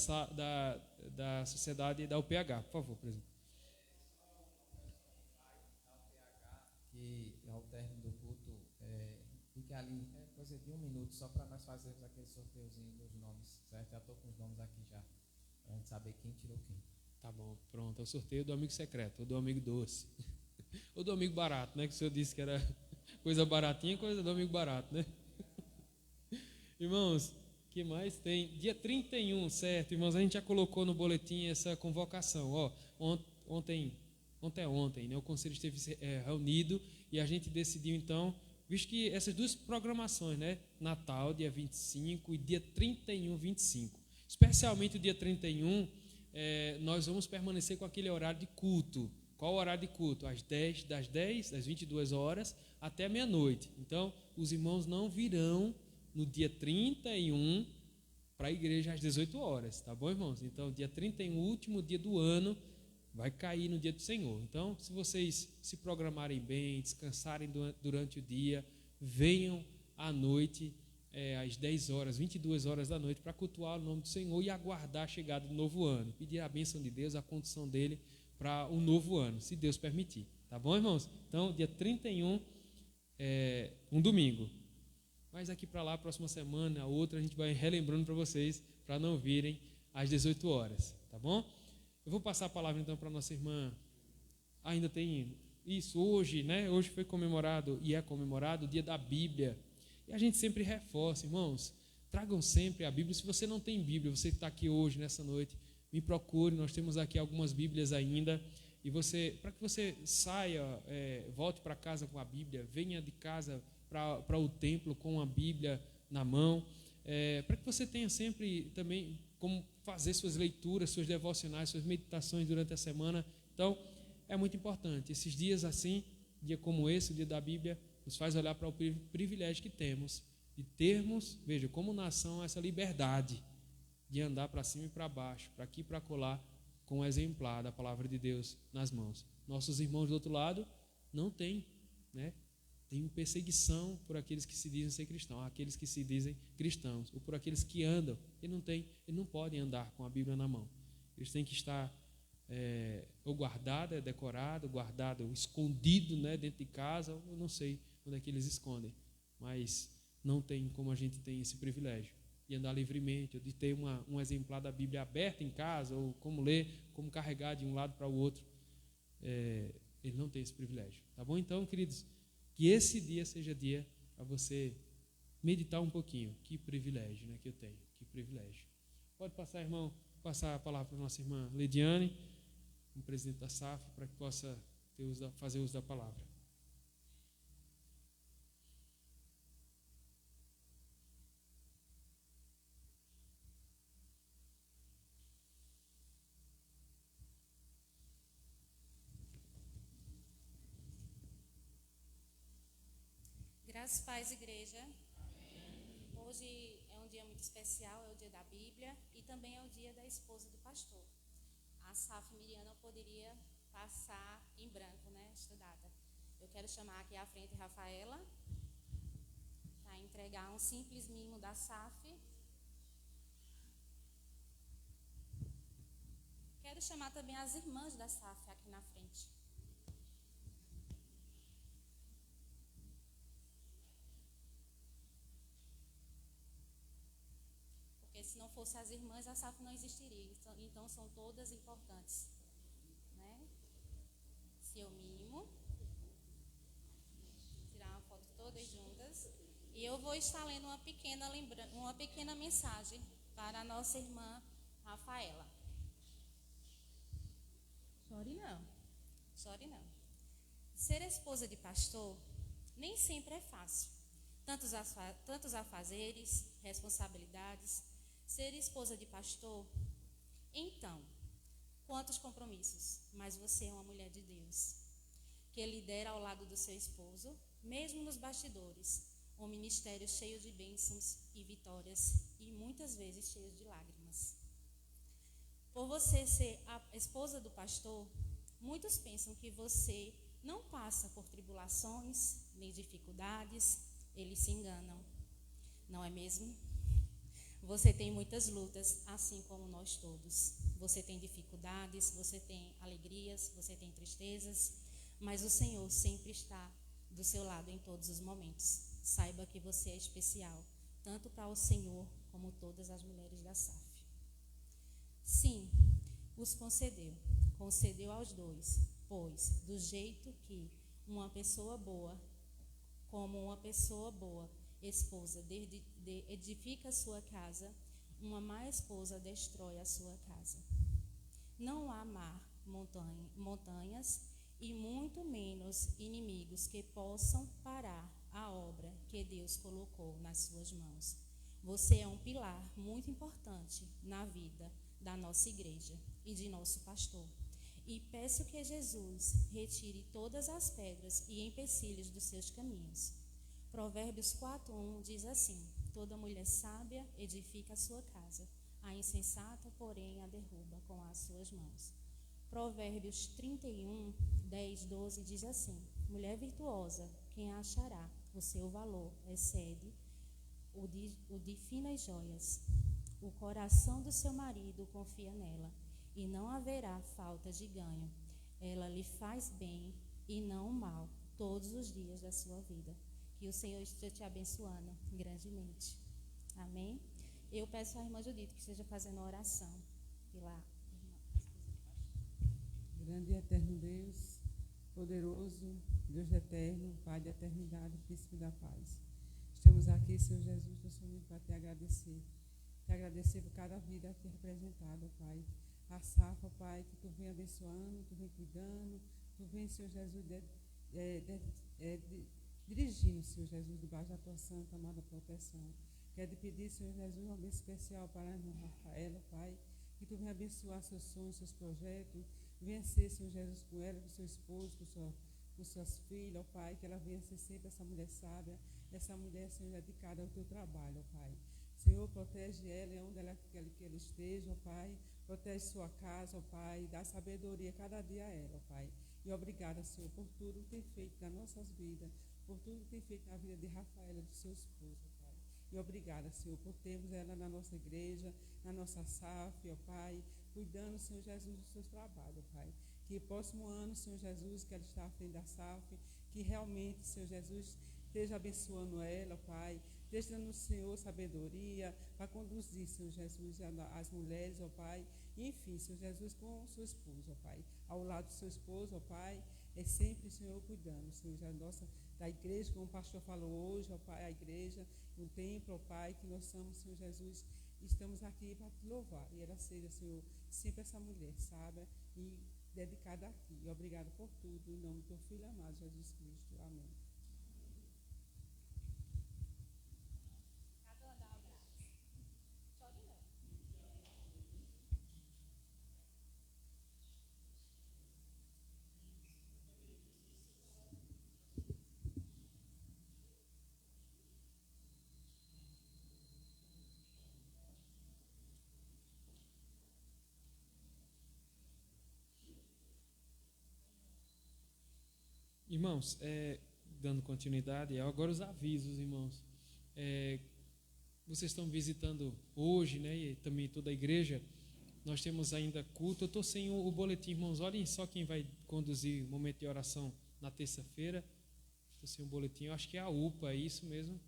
sociedade da UPH. Por favor, presidente. Que ao término do culto, fique ali, coisa de 1 minuto, só para nós fazermos aquele sorteiozinho dos nomes, certo? Já estou com os nomes aqui já, para a gente saber quem tirou quem. Tá bom, pronto. É o sorteio do amigo secreto, ou do amigo doce. Ou do amigo barato, né? Que o senhor disse que era coisa baratinha, coisa do amigo barato, né? Irmãos, que mais tem? Dia 31, certo? Irmãos, a gente já colocou no boletim essa convocação. Ó, ontem, né? O conselho esteve reunido e a gente decidiu, então, visto que essas duas programações, né? Natal, dia 25 e dia 31, 25. Especialmente o dia 31, nós vamos permanecer com aquele horário de culto. Qual o horário de culto? Das 22 horas até meia-noite. Então, os irmãos não virão no dia 31 para a igreja às 18 horas, tá bom, irmãos? Então, dia 31, último dia do ano, vai cair no dia do Senhor. Então, se vocês se programarem bem, descansarem durante o dia, venham à noite, às 10 horas, 22 horas da noite, para cultuar o nome do Senhor e aguardar a chegada do novo ano. Pedir a bênção de Deus, a condição dele para um novo ano, se Deus permitir. Tá bom, irmãos? Então, dia 31, um domingo. Mas daqui para lá, a próxima semana, a outra, a gente vai relembrando para vocês, para não virem às 18 horas. Tá bom? Eu vou passar a palavra, então, para a nossa irmã. Ainda tem isso hoje, né? Hoje foi comemorado e é comemorado o dia da Bíblia. E a gente sempre reforça, irmãos, tragam sempre a Bíblia. Se você não tem Bíblia, você que está aqui hoje, nessa noite, me procure, nós temos aqui algumas Bíblias ainda, e para que você saia, volte para casa com a Bíblia, venha de casa para o templo com a Bíblia na mão, para que você tenha sempre também como fazer suas leituras, suas devocionais, suas meditações durante a semana. Então, é muito importante. Esses dias assim, dia como esse, o dia da Bíblia, nos faz olhar para o privilégio que temos de termos, veja, como nação, essa liberdade de andar para cima e para baixo, para aqui e para colar, com o exemplar da palavra de Deus nas mãos. Nossos irmãos do outro lado não têm, né? Tem perseguição por aqueles que se dizem ser cristãos, aqueles que se dizem cristãos, ou por aqueles que andam, eles não podem andar com a Bíblia na mão. Eles têm que estar ou guardado, decorado, guardado, escondido, né, dentro de casa, eu não sei onde é que eles escondem, mas não tem como a gente tem esse privilégio. e andar livremente, ou de ter um exemplar da Bíblia aberta em casa, ou como ler, como carregar de um lado para o outro. Ele não tem esse privilégio. Tá bom? Então, queridos, que esse dia seja dia para você meditar um pouquinho. Que privilégio, né, que eu tenho. Que privilégio. Pode passar, irmão, passar a palavra para a nossa irmã Lidiane, o presidente da SAF, para que possa fazer uso da palavra. Graças, paz, igreja. Hoje é um dia muito especial, é o dia da Bíblia e também é o dia da esposa do pastor. A SAF Miriam não poderia passar em branco, né, esta data. Eu quero chamar aqui à frente Rafaela para entregar um simples mimo da SAF. Quero chamar também as irmãs da SAF aqui na frente. Se não fosse as irmãs, a SAF não existiria. Então são todas importantes, né? Seu mimo. Tirar uma foto todas juntas. E eu vou estar lendo uma pequena mensagem para a nossa irmã Rafaela. Chore não. Chore não. Ser esposa de pastor nem sempre é fácil. Tantos afazeres, responsabilidades. Ser esposa de pastor, então, quantos compromissos, mas você é uma mulher de Deus, que lidera ao lado do seu esposo, mesmo nos bastidores, um ministério cheio de bênçãos e vitórias, e muitas vezes cheio de lágrimas. Por você ser a esposa do pastor, muitos pensam que você não passa por tribulações, nem dificuldades, eles se enganam, não é mesmo? Você tem muitas lutas, assim como nós todos. Você tem dificuldades, você tem alegrias, você tem tristezas, mas o Senhor sempre está do seu lado em todos os momentos. Saiba que você é especial, tanto para o Senhor como todas as mulheres da SAF. Sim, os concedeu aos dois, pois do jeito que uma pessoa boa, esposa edifica a sua casa, uma má esposa destrói a sua casa. Não há mar, montanhas e muito menos inimigos que possam parar a obra que Deus colocou nas suas mãos. Você é um pilar muito importante na vida da nossa igreja e de nosso pastor. E peço que Jesus retire todas as pedras e empecilhos dos seus caminhos. Provérbios 4:1 diz assim: toda mulher sábia edifica a sua casa, a insensata, porém, a derruba com as suas mãos. Provérbios 31:10-12 diz assim: mulher virtuosa, quem a achará? O seu valor excede o de finas joias. O coração do seu marido confia nela, e não haverá falta de ganho. Ela lhe faz bem e não mal todos os dias da sua vida. Que o Senhor esteja te abençoando grandemente. Amém? Eu peço à irmã Judite que esteja fazendo uma oração pela grande e eterno Deus, poderoso, Deus eterno, Pai da eternidade, Príncipe da paz. Estamos aqui, Senhor Jesus, tão somente para te agradecer. Te agradecer por cada vida aqui representada, Pai. A SAF, Pai, que Tu vem abençoando, Tu vem cuidando, Tu vem, Senhor Jesus, dirigindo, Senhor Jesus, debaixo da Tua santa, amada proteção. Quero te pedir, Senhor Jesus, uma bênção especial para a irmã Rafaela, Pai, que Tu venha abençoar seus sonhos, seus projetos, venha ser, Senhor Jesus, com ela, com seu esposo, com suas filhas, ó Pai, que ela venha ser sempre essa mulher sábia, essa mulher, Senhor, dedicada ao Teu trabalho, ó Pai. Senhor, protege ela onde ela quer que ela esteja, ó Pai, protege sua casa, ó Pai, dá sabedoria cada dia a ela, ó Pai. E obrigada, Senhor, por tudo que tem feito nas nossas vidas, por tudo que tem feito na vida de Rafaela, do seu esposo, Pai. E obrigada, Senhor, por termos ela na nossa igreja, na nossa SAF, ó Pai, cuidando, Senhor Jesus, dos seus trabalhos, Pai. Que próximo ano, Senhor Jesus, que ela está à frente da SAF, que realmente, Senhor Jesus, esteja abençoando ela, Pai, Esteja dando, Senhor, sabedoria para conduzir, Senhor Jesus, as mulheres, ó Pai. E, enfim, Senhor Jesus, com sua esposa, ó Pai. Ao lado do seu esposo, ó Pai, é sempre, Senhor, cuidando, Senhor, da igreja, como o pastor falou hoje, ó Pai, a igreja, o templo, ó Pai, que nós somos, Senhor Jesus, estamos aqui para te louvar. E ela seja, Senhor, sempre essa mulher, sabe? E dedicada aqui. E obrigado por tudo, em nome do teu Filho amado, Jesus Cristo. Amém. Irmãos, dando continuidade, agora os avisos, irmãos. Vocês estão visitando hoje, né, e também toda a igreja. Nós temos ainda culto. Eu estou sem o boletim, irmãos. Olhem só quem vai conduzir o momento de oração na terça-feira. Estou sem o boletim. Eu acho que é a UPA, é isso mesmo?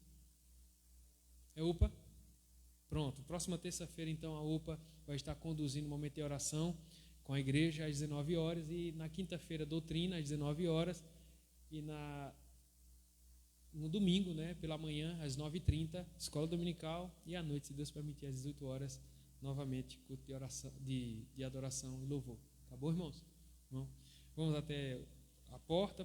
É UPA? Pronto. Próxima terça-feira, então, a UPA vai estar conduzindo o momento de oração com a igreja às 19 horas. E na quinta-feira, doutrina, às 19 horas. E no domingo, né, pela manhã, às 9h30, escola dominical, e à noite, se Deus permitir, às 18 horas, novamente, culto de oração, de adoração e louvor. Tá bom, irmãos? Bom, vamos até a porta.